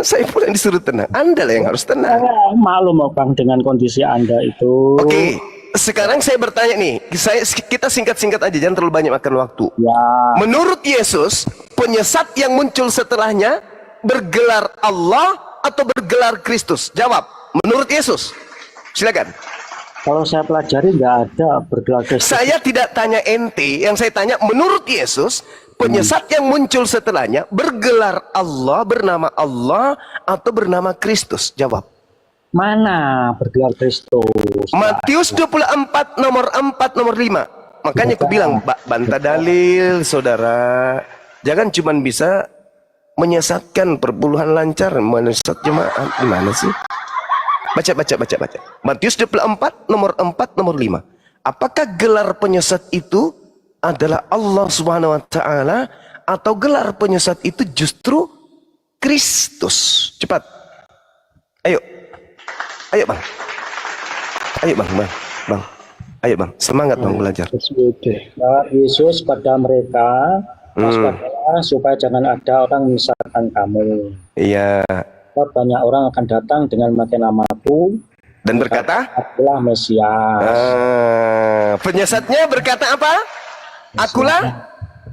Saya pula yang disuruh tenang. Anda lah yang harus tenang. Saya maklum Bang dengan kondisi Anda itu. Oke, sekarang saya bertanya nih. Kita singkat-singkat aja, jangan terlalu banyak makan waktu. Ya. Menurut Yesus, penyesat yang muncul setelahnya bergelar Allah atau bergelar Kristus? Jawab, menurut Yesus. Silakan. Kalau saya pelajari nggak ada bergelar Kristus. Saya tidak tanya ente, yang saya tanya menurut Yesus, penyesat yang muncul setelahnya bergelar Allah, bernama Allah atau bernama Kristus? Jawab. Mana bergelar Kristus? Matius 24 nomor 4 nomor 5. Makanya aku bilang, bantah dalil, saudara. Jangan cuman bisa menyesatkan perpuluhan lancar, menyesat jemaat. Gimana sih? Baca. Matius 24 nomor 4 nomor 5. Apakah gelar penyesat itu adalah Allah Subhanahu wa taala atau gelar penyesat itu justru Kristus? Cepat. Ayo. Ayo, Bang. Ayo, Bang. Ayo, Bang. Semangat, Bang, belajar. Yesus pada mereka, waspadalah supaya jangan ada orang menyesatkan kamu. Iya. Banyak orang akan datang dengan memakai namaku Dan berkata, akulah Mesias. Penyesatnya berkata apa?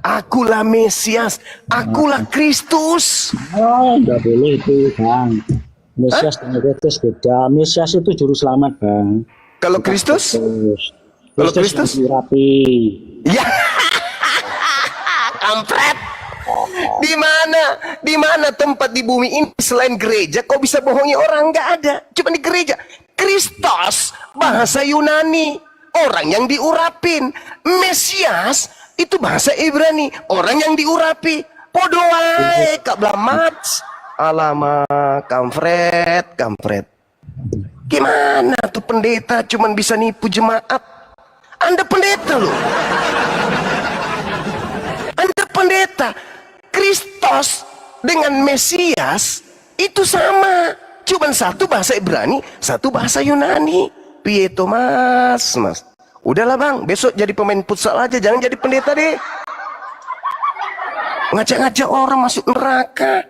Akulah Mesias, akulah Kristus. Enggak boleh itu, Bang. Mesias dengan Kristus beda. Mesias itu juru selamat, Bang. Kalau Kristus? Kalau Kristus? Rapi. Ya. Kampret. Di mana tempat di bumi ini selain gereja kau bisa bohongi orang? Nggak ada, cuma di gereja. Kristos bahasa Yunani, orang yang diurapin. Mesias itu bahasa Ibrani, orang yang diurapi. Podo wae kak blamat. Alamak, kampret. Gimana tuh pendeta cuman bisa nipu jemaat? Anda pendeta loh. Anda pendeta. Kristos dengan Mesias itu sama, cuman satu bahasa Ibrani, satu bahasa Yunani. Piye Mas. Udahlah, Bang, besok jadi pemain futsal aja, jangan jadi pendeta deh. Ngajak-ngajak orang masuk neraka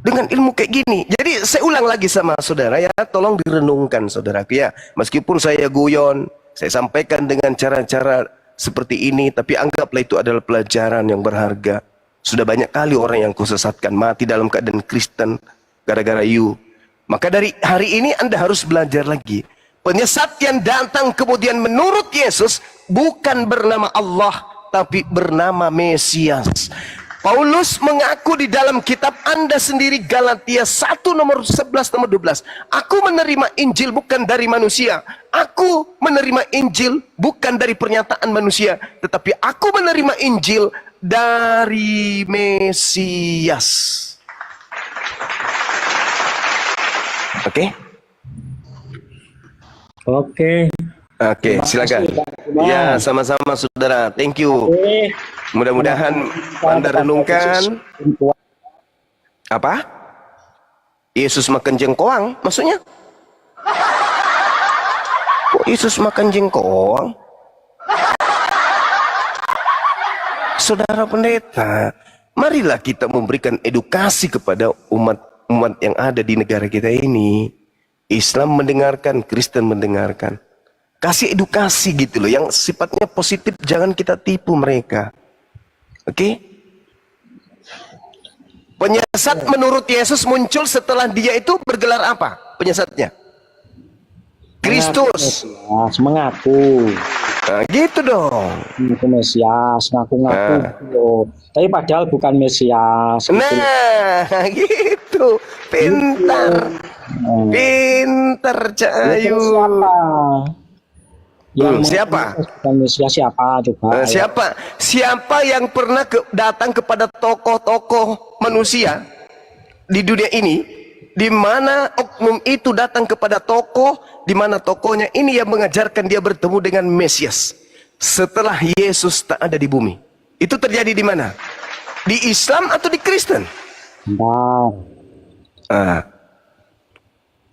dengan ilmu kayak gini. Jadi saya ulang lagi sama saudara ya, tolong direnungkan saudaraku ya. Meskipun saya guyon, saya sampaikan dengan cara-cara seperti ini, tapi anggaplah itu adalah pelajaran yang berharga. Sudah banyak kali orang yang kusesatkan mati dalam keadaan Kristen gara-gara you. Maka dari hari ini Anda harus belajar lagi. Penyesat yang datang kemudian menurut Yesus bukan bernama Allah, tapi bernama Mesias. Paulus mengaku di dalam kitab Anda sendiri, Galatia 1 nomor 11 nomor 12. Aku menerima Injil bukan dari manusia. Aku menerima Injil bukan dari pernyataan manusia, tetapi aku menerima Injil dari Mesias. Oke, silakan. Ya, sama-sama saudara. Thank you. Mudah-mudahan Anda renungkan. Apa? Yesus makan jengkoang, maksudnya? Kok Yesus makan jengkoang? Saudara pendeta, marilah kita memberikan edukasi kepada umat yang ada di negara kita ini. Islam mendengarkan, Kristen mendengarkan. Kasih edukasi gitu loh, yang sifatnya positif, jangan kita tipu mereka. Oke? Penyesat menurut Yesus muncul setelah dia itu bergelar apa? Penyesatnya? Kristus. Mengaku. Nah, gitu dong. Ngaku Mesias, ngaku-ngaku. Tapi padahal bukan Mesias. Nah, gitu. Pintar. Pintar, Cahayu. Siapa? Bukan Mesias siapa? Coba. Siapa yang pernah datang kepada tokoh-tokoh manusia di dunia ini, di mana oknum itu datang kepada tokoh, di mana tokohnya ini yang mengajarkan dia bertemu dengan Mesias setelah Yesus tak ada di bumi. Itu terjadi di mana? Di Islam atau di Kristen?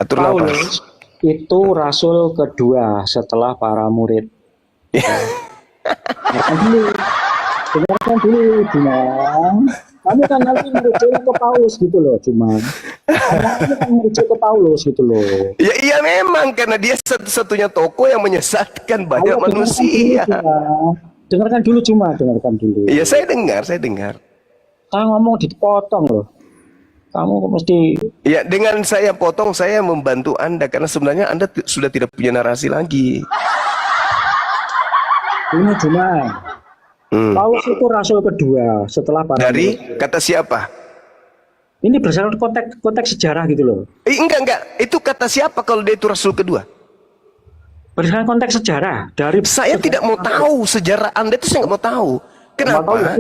Paulus itu rasul kedua setelah para murid. Dengarkan dulu, Kamu kan nanti merujuk ke Paulus gitu loh, kamu kan merujuk ke Paulus gitu loh. Ya iya memang, karena dia satu-satunya tokoh yang menyesatkan banyak manusia. Dengarkan dulu. Iya, saya dengar. Kalau ngomong dipotong loh. Kamu kok mesti Ya, dengan saya potong, saya membantu Anda karena sebenarnya Anda sudah tidak punya narasi lagi. ini cuma Hmm. Paulus itu rasul kedua setelah para Dari murid. kata siapa? Ini berdasarkan konteks sejarah gitu loh. Enggak. Itu kata siapa kalau dia itu rasul kedua? Berdasarkan konteks sejarah dari Saya tidak mau tahu sejarah Anda itu, saya nggak mau tahu. Kenapa?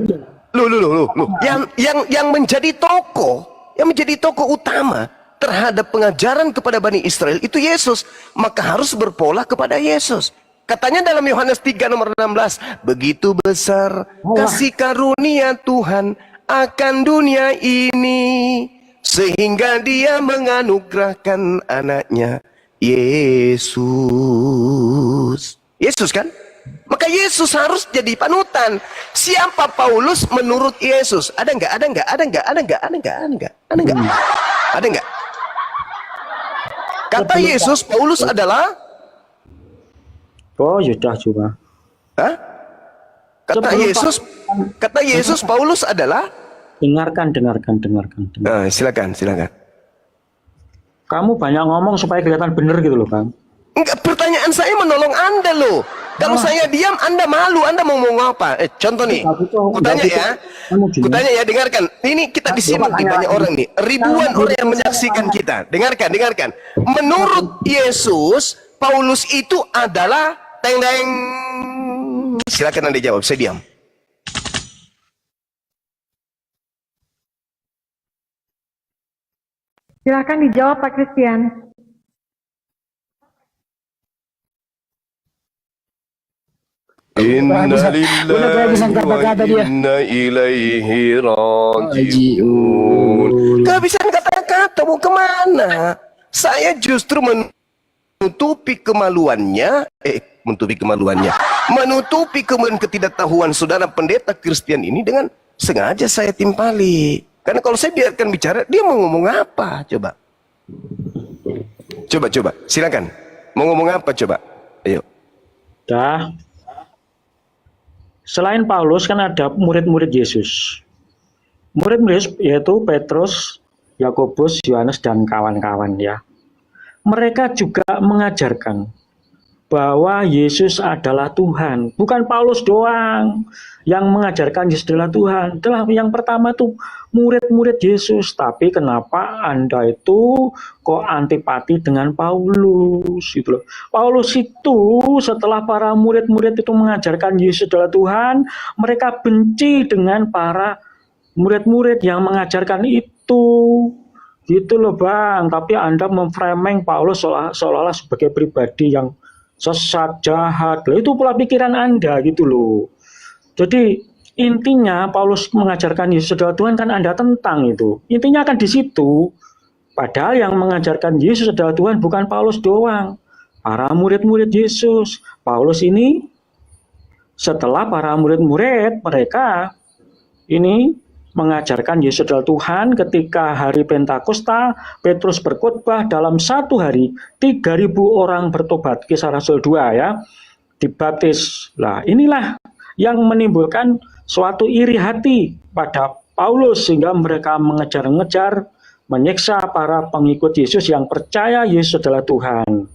Loh. Yang menjadi tokoh utama terhadap pengajaran kepada Bani Israel itu Yesus. Maka harus berpola kepada Yesus. Katanya dalam Yohanes 3 nomor 16, begitu besar kasih karunia Tuhan akan dunia ini, sehingga dia menganugerahkan anaknya Yesus. Yesus kan? Maka Yesus harus jadi panutan. Siapa Paulus menurut Yesus? Ada nggak? Kata Yesus, Paulus adalah Oh, sudah cuma. Hah? Kata Yesus, Paulus adalah. Dengarkan. Silakan. Kamu banyak ngomong supaya kelihatan benar gitu loh, Kang. Enggak, pertanyaan saya menolong Anda loh. Kalau saya diam, Anda malu. Anda mau ngomong apa? Contoh nih. Kutanya ya, dengarkan. Ini kita disimak nih, banyak orang nih. Ribuan orang yang menyaksikan kita. Dengarkan. Menurut Yesus, Paulus itu adalah teng-teng. Silakan Anda jawab, saya diam. Silakan dijawab Pak Christian. Inna lillahi wa inna ilaihi raji'un. Kehabisan kata-kata, mau kemana? Saya justru menutupi kemaluannya, menutupi ketidaktahuan saudara pendeta Kristen ini dengan sengaja saya timpali. Karena kalau saya biarkan bicara, dia mau ngomong apa? Coba, silakan. Mau ngomong apa? Coba, ayo. Dah. Selain Paulus kan ada murid-murid Yesus. Murid-murid yaitu Petrus, Yakobus, Yohanes dan kawan-kawan ya. Mereka juga mengajarkan bahwa Yesus adalah Tuhan. Bukan Paulus doang yang mengajarkan Yesus adalah Tuhan. Adalah yang pertama itu murid-murid Yesus. Tapi kenapa Anda itu kok antipati dengan Paulus gitu loh. Paulus itu setelah para murid-murid itu mengajarkan Yesus adalah Tuhan, mereka benci dengan para murid-murid yang mengajarkan itu. Gitu loh Bang. Tapi Anda memframing Paulus seolah-olah sebagai pribadi yang sesat, jahat. Itu pola pikiran Anda gitu loh. Jadi intinya Paulus mengajarkan Yesus adalah Tuhan kan Anda tentang itu. Intinya akan di situ. Padahal yang mengajarkan Yesus adalah Tuhan bukan Paulus doang. Para murid-murid Yesus. Paulus ini setelah para murid-murid mereka ini mengajarkan Yesus adalah Tuhan. Ketika hari Pentakosta, Petrus berkhotbah dalam satu hari 3.000 orang bertobat. Kisah Rasul 2 ya, dibaptis. Lah inilah yang menimbulkan suatu iri hati pada Paulus sehingga mereka mengejar-ngejar, menyiksa para pengikut Yesus yang percaya Yesus adalah Tuhan.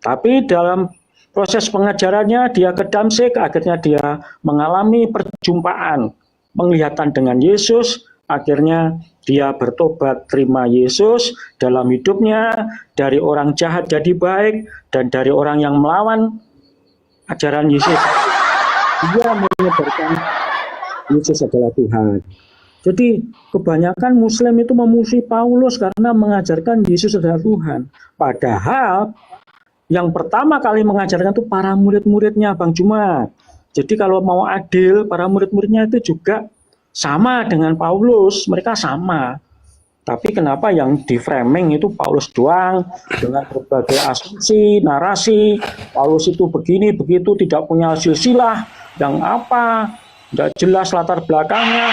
Tapi dalam proses pengajarannya dia ke Damsyik, akhirnya dia mengalami perjumpaan penglihatan dengan Yesus, akhirnya dia bertobat, terima Yesus dalam hidupnya, dari orang jahat jadi baik, dan dari orang yang melawan ajaran Yesus, dia menyebarkan Yesus adalah Tuhan. Jadi kebanyakan Muslim itu memusuhi Paulus karena mengajarkan Yesus adalah Tuhan. Padahal yang pertama kali mengajarkan itu para murid-muridnya, Bang Jumat. Jadi kalau mau adil, para murid-muridnya itu juga sama dengan Paulus, mereka sama. Tapi kenapa yang di framing itu Paulus doang, dengan berbagai asumsi, narasi, Paulus itu begini, begitu, tidak punya silsilah, yang apa, tidak jelas latar belakangnya.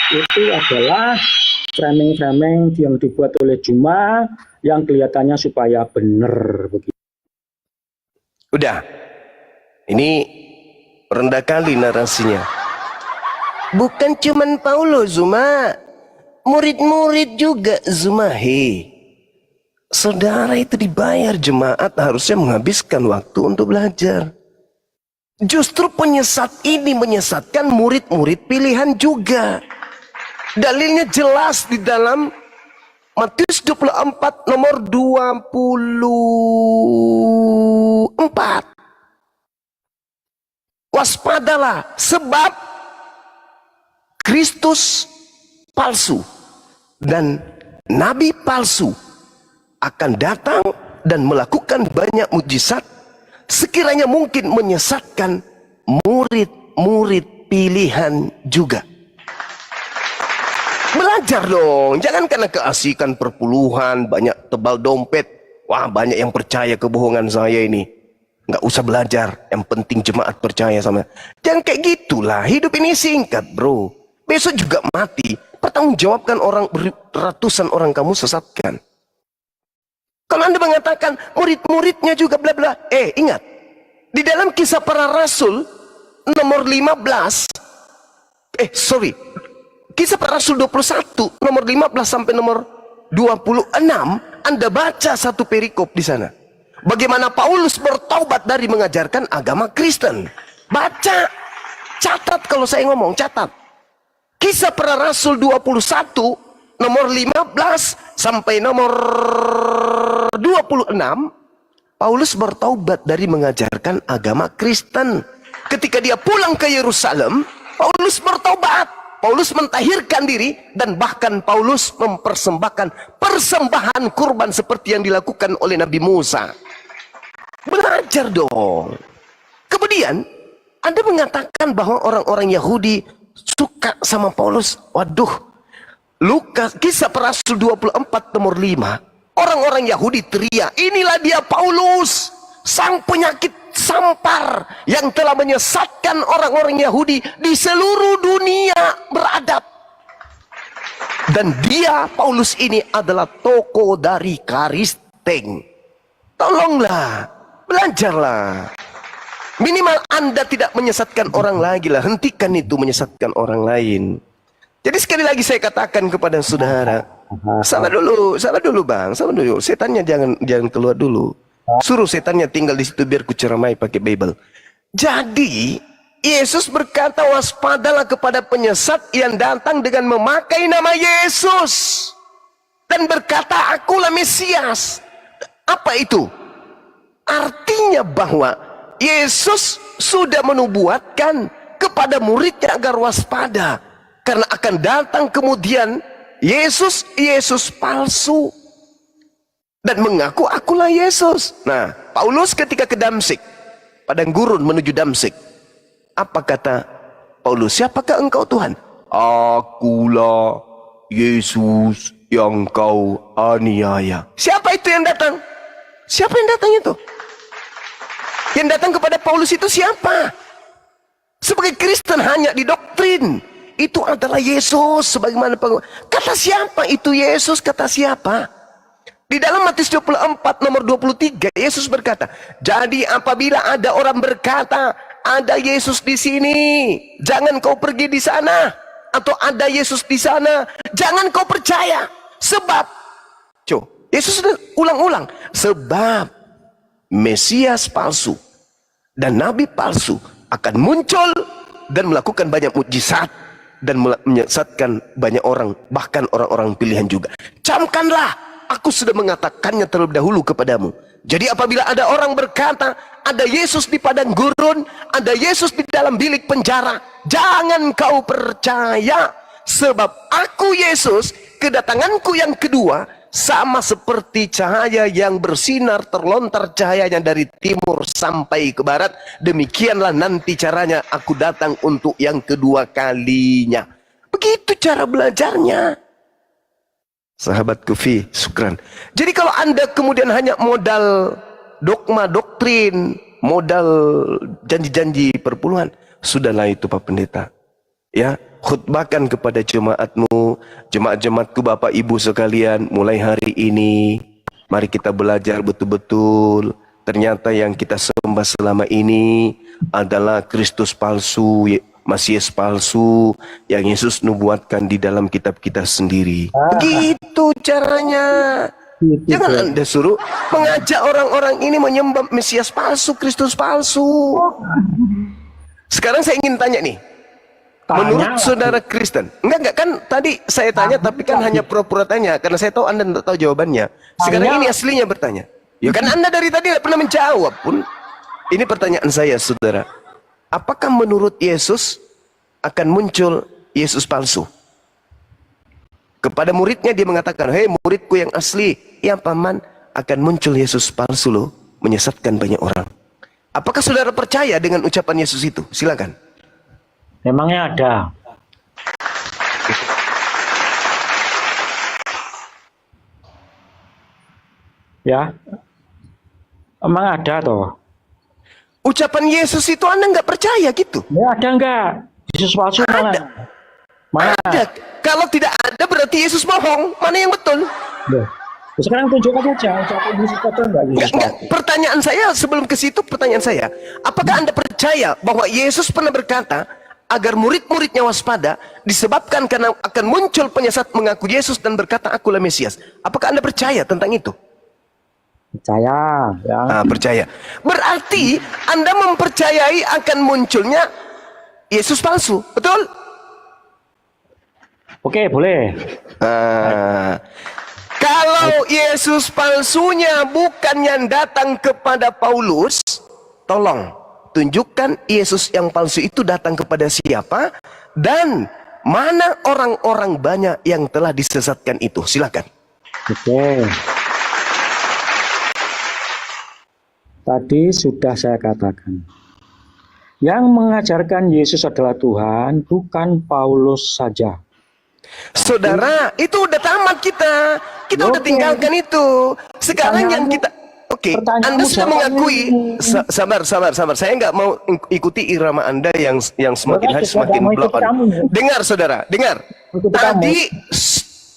Itu adalah framing-framing yang dibuat oleh Juma, yang kelihatannya supaya benar begitu. Udah, ini rendah kali narasinya. Bukan cuman Paulus, Zuma. murid-murid juga Zumahe. Saudara itu dibayar jemaat harusnya menghabiskan waktu untuk belajar. Justru penyesat ini menyesatkan murid-murid pilihan juga. Dalilnya jelas di dalam Matius 24 nomor 24. Waspadalah sebab Kristus palsu dan nabi palsu akan datang dan melakukan banyak mujizat sekiranya mungkin menyesatkan murid-murid pilihan juga. Belajar dong, jangan karena keasikan perpuluhan, banyak tebal dompet, wah banyak yang percaya kebohongan saya ini, nggak usah belajar, yang penting jemaat percaya sama. Jangan kayak gitulah, hidup ini singkat bro, besok juga mati, pertanggungjawabkan orang, ratusan orang kamu sesatkan. Kalau Anda mengatakan murid-muridnya juga bla bla, ingat, di dalam Kisah Para Rasul nomor 15, Kisah Para Rasul 21 nomor 15 sampai nomor 26, Anda baca satu perikop di sana. Bagaimana Paulus bertaubat dari mengajarkan agama Kristen. Baca, catat kalau saya ngomong, catat. Kisah Para Rasul 21 nomor 15 sampai nomor 26, Paulus bertaubat dari mengajarkan agama Kristen. Ketika dia pulang ke Yerusalem, Paulus bertaubat. Paulus mentahirkan diri dan bahkan Paulus mempersembahkan persembahan kurban seperti yang dilakukan oleh Nabi Musa. Belajar dong. Kemudian Anda mengatakan bahwa orang-orang Yahudi suka sama Paulus. Waduh, Kisah Para Rasul 24 nomor 5, orang-orang Yahudi teriak, inilah dia Paulus, sang penyakit sampar yang telah menyesatkan orang-orang Yahudi di seluruh dunia beradab. Dan dia, Paulus ini adalah tokoh dari Karisteng. Tolonglah, belajarlah. Minimal Anda tidak menyesatkan orang lagi lah. Hentikan itu menyesatkan orang lain. Jadi sekali lagi saya katakan kepada saudara, salah dulu bang, salah dulu. Setannya jangan keluar dulu. Suruh setannya tinggal di situ biar ku ceramai pakai Bible. Jadi Yesus berkata, waspadalah kepada penyesat yang datang dengan memakai nama Yesus dan berkata, akulah Mesias. Apa itu? Artinya bahwa Yesus sudah menubuatkan kepada muridnya agar waspada. Karena akan datang kemudian Yesus palsu dan mengaku akulah Yesus. Nah, Paulus ketika ke Damsik, padang gurun menuju Damsik, apa kata Paulus? Siapakah engkau Tuhan? Akulah Yesus yang kau aniaya. Siapa itu yang datang? Siapa yang datang itu? Yang datang kepada Paulus itu siapa? Sebagai Kristen hanya didoktrin. Itu adalah Yesus sebagaimana kata siapa itu Yesus, kata siapa? Di dalam Matius 24 nomor 23 Yesus berkata, jadi apabila ada orang berkata ada Yesus di sini, jangan kau pergi di sana, atau ada Yesus di sana, jangan kau percaya. Sebab Yesus sudah ulang-ulang, sebab Mesias palsu dan nabi palsu akan muncul dan melakukan banyak mukjizat dan menyesatkan banyak orang, bahkan orang-orang pilihan juga. Camkanlah, aku sudah mengatakannya terlebih dahulu kepadamu. Jadi apabila ada orang berkata ada Yesus di padang gurun, ada Yesus di dalam bilik penjara, jangan kau percaya. Sebab aku Yesus, kedatanganku yang kedua sama seperti cahaya yang bersinar terlontar cahayanya dari timur sampai ke barat. Demikianlah nanti caranya aku datang untuk yang kedua kalinya. Begitu cara belajarnya. Sahabat Kufi, syukran. Jadi kalau Anda kemudian hanya modal dogma, doktrin, modal janji-janji perpuluhan, sudahlah itu Pak Pendeta. Ya, khutbahkan kepada jemaatmu, jemaat-jemaatku Bapak Ibu sekalian, mulai hari ini mari kita belajar betul-betul. Ternyata yang kita sembah selama ini adalah Kristus palsu, Mesias palsu yang Yesus nubuatkan di dalam kitab kita sendiri. Begitu caranya. Jangan Anda suruh mengajak orang-orang ini menyembah Mesias palsu, Kristus palsu. Sekarang saya ingin tanya nih. Menurut saudara Kristen, enggak kan tadi saya tanya tapi kan hanya pura-pura tanya karena saya tahu Anda tidak tahu jawabannya. Sekarang ini aslinya bertanya. Ya kan Anda dari tadi tidak pernah menjawab pun. Ini pertanyaan saya, saudara. Apakah menurut Yesus akan muncul Yesus palsu? Kepada muridnya dia mengatakan, hei muridku yang asli, ya paman, akan muncul Yesus palsu loh, menyesatkan banyak orang. Apakah saudara percaya dengan ucapan Yesus itu? Silakan. Memangnya ada. Ya, emang ada toh. Ucapan Yesus itu Anda nggak percaya gitu? Ya ada enggak? Yesus palsu mana? Mana? Ada. Kalau tidak ada berarti Yesus bohong. Mana yang betul? Loh. Sekarang tunjukkan saja ucapan Yesus ada enggak? Yesus Enggak. Pertanyaan saya sebelum ke situ, pertanyaan saya, apakah Anda percaya bahwa Yesus pernah berkata agar murid-muridnya waspada disebabkan karena akan muncul penyesat mengaku Yesus dan berkata akulah Mesias? Apakah Anda percaya tentang itu? Percaya, ya. Percaya. Berarti Anda mempercayai akan munculnya Yesus palsu, betul? Oke, boleh. Kalau Yesus palsunya bukan yang datang kepada Paulus, tolong tunjukkan Yesus yang palsu itu datang kepada siapa dan mana orang-orang banyak yang telah disesatkan itu. Silakan. Oke. Tadi sudah saya katakan. Yang mengajarkan Yesus adalah Tuhan, bukan Paulus saja. Saudara, itu udah tamat kita. Kita udah tinggalkan itu. Sekarang yang kita... Oke, Anda sudah mengakui. Sabar. Saya nggak mau ikuti irama Anda yang semakin hari semakin blow on. Dengar, saudara, dengar.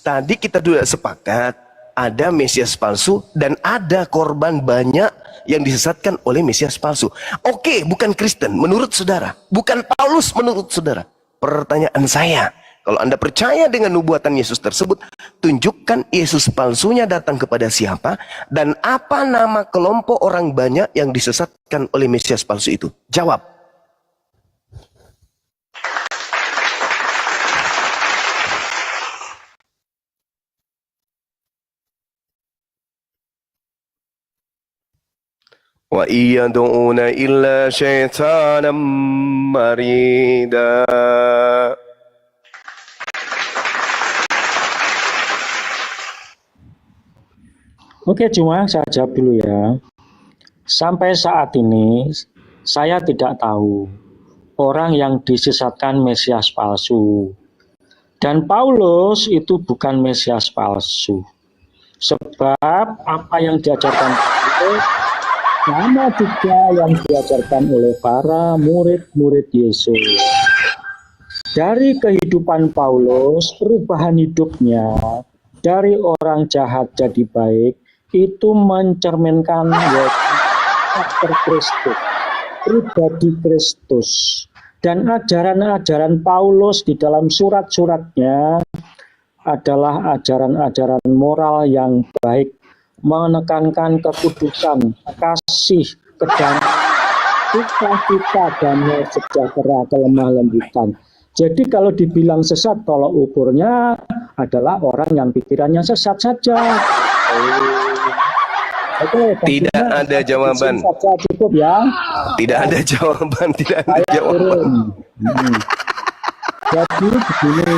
Tadi kita sudah sepakat ada Mesias palsu dan ada korban banyak yang disesatkan oleh Mesias palsu. Oke, bukan Kristen menurut saudara, bukan Paulus menurut saudara. Pertanyaan saya, kalau Anda percaya dengan nubuatan Yesus tersebut, tunjukkan Yesus palsunya datang kepada siapa dan apa nama kelompok orang banyak yang disesatkan oleh Mesias palsu itu. Jawab. Wa iyad'una illa syaitanan marida. Oke, cuma saya jawab dulu ya. Sampai saat ini saya tidak tahu orang yang disesatkan Mesias palsu. Dan Paulus itu bukan Mesias palsu. Sebab apa yang diajarkan itu sama juga yang diajarkan oleh para murid-murid Yesus. Dari kehidupan Paulus, perubahan hidupnya dari orang jahat jadi baik, itu mencerminkan karakter Kristus, pribadi Kristus. Dan ajaran-ajaran Paulus di dalam surat-suratnya adalah ajaran-ajaran moral yang baik, menekankan kekudusan, kasih, kedamaian, sukacita, damai, sejahtera, kelemah lembutan. Jadi kalau dibilang sesat, tolak ukurnya adalah orang yang pikirannya sesat saja. Oke, tidak ada jawaban. Saja cukup ya. Tidak ada jawaban, tidak ada jawaban. Jadi begini.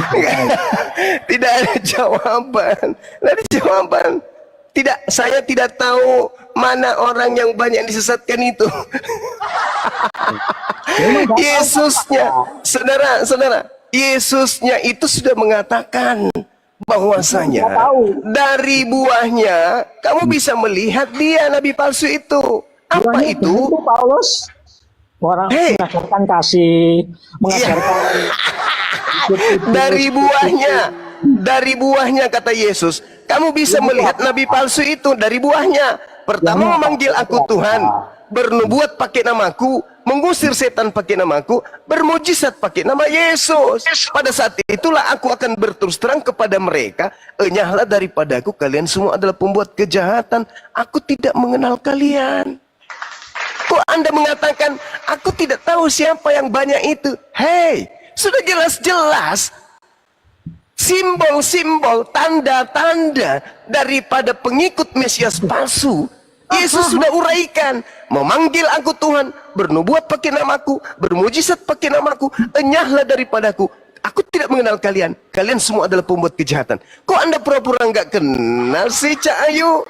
Tidak ada jawaban. Tidak ada jawaban. Tidak, saya tidak tahu mana orang yang banyak disesatkan itu. Yesusnya, saudara, Yesusnya itu sudah mengatakan bahwasanya dari buahnya kamu bisa melihat dia nabi palsu itu. Apa itu? Paulus orang mengajarkan kasih, mengajarkan dari buahnya kata Yesus, kamu bisa melihat nabi palsu itu dari buahnya. Pertama memanggil aku Tuhan, bernubuat pakai namaku, mengusir setan pakai namaku, bermujizat pakai nama Yesus. Pada saat itulah aku akan berterus terang kepada mereka, enyahlah daripadaku, kalian semua adalah pembuat kejahatan. Aku tidak mengenal kalian. Kok Anda mengatakan, aku tidak tahu siapa yang banyak itu? Hei, sudah jelas-jelas simbol-simbol, tanda-tanda daripada pengikut Mesias palsu. Yesus sudah uraikan, memanggil aku Tuhan, bernubuat pakai namaku, bermujizat pakai namaku, enyahlah daripadaku. Aku tidak mengenal kalian. Kalian semua adalah pembuat kejahatan. Kok Anda pura-pura nggak kenal sih, Cak Ayu?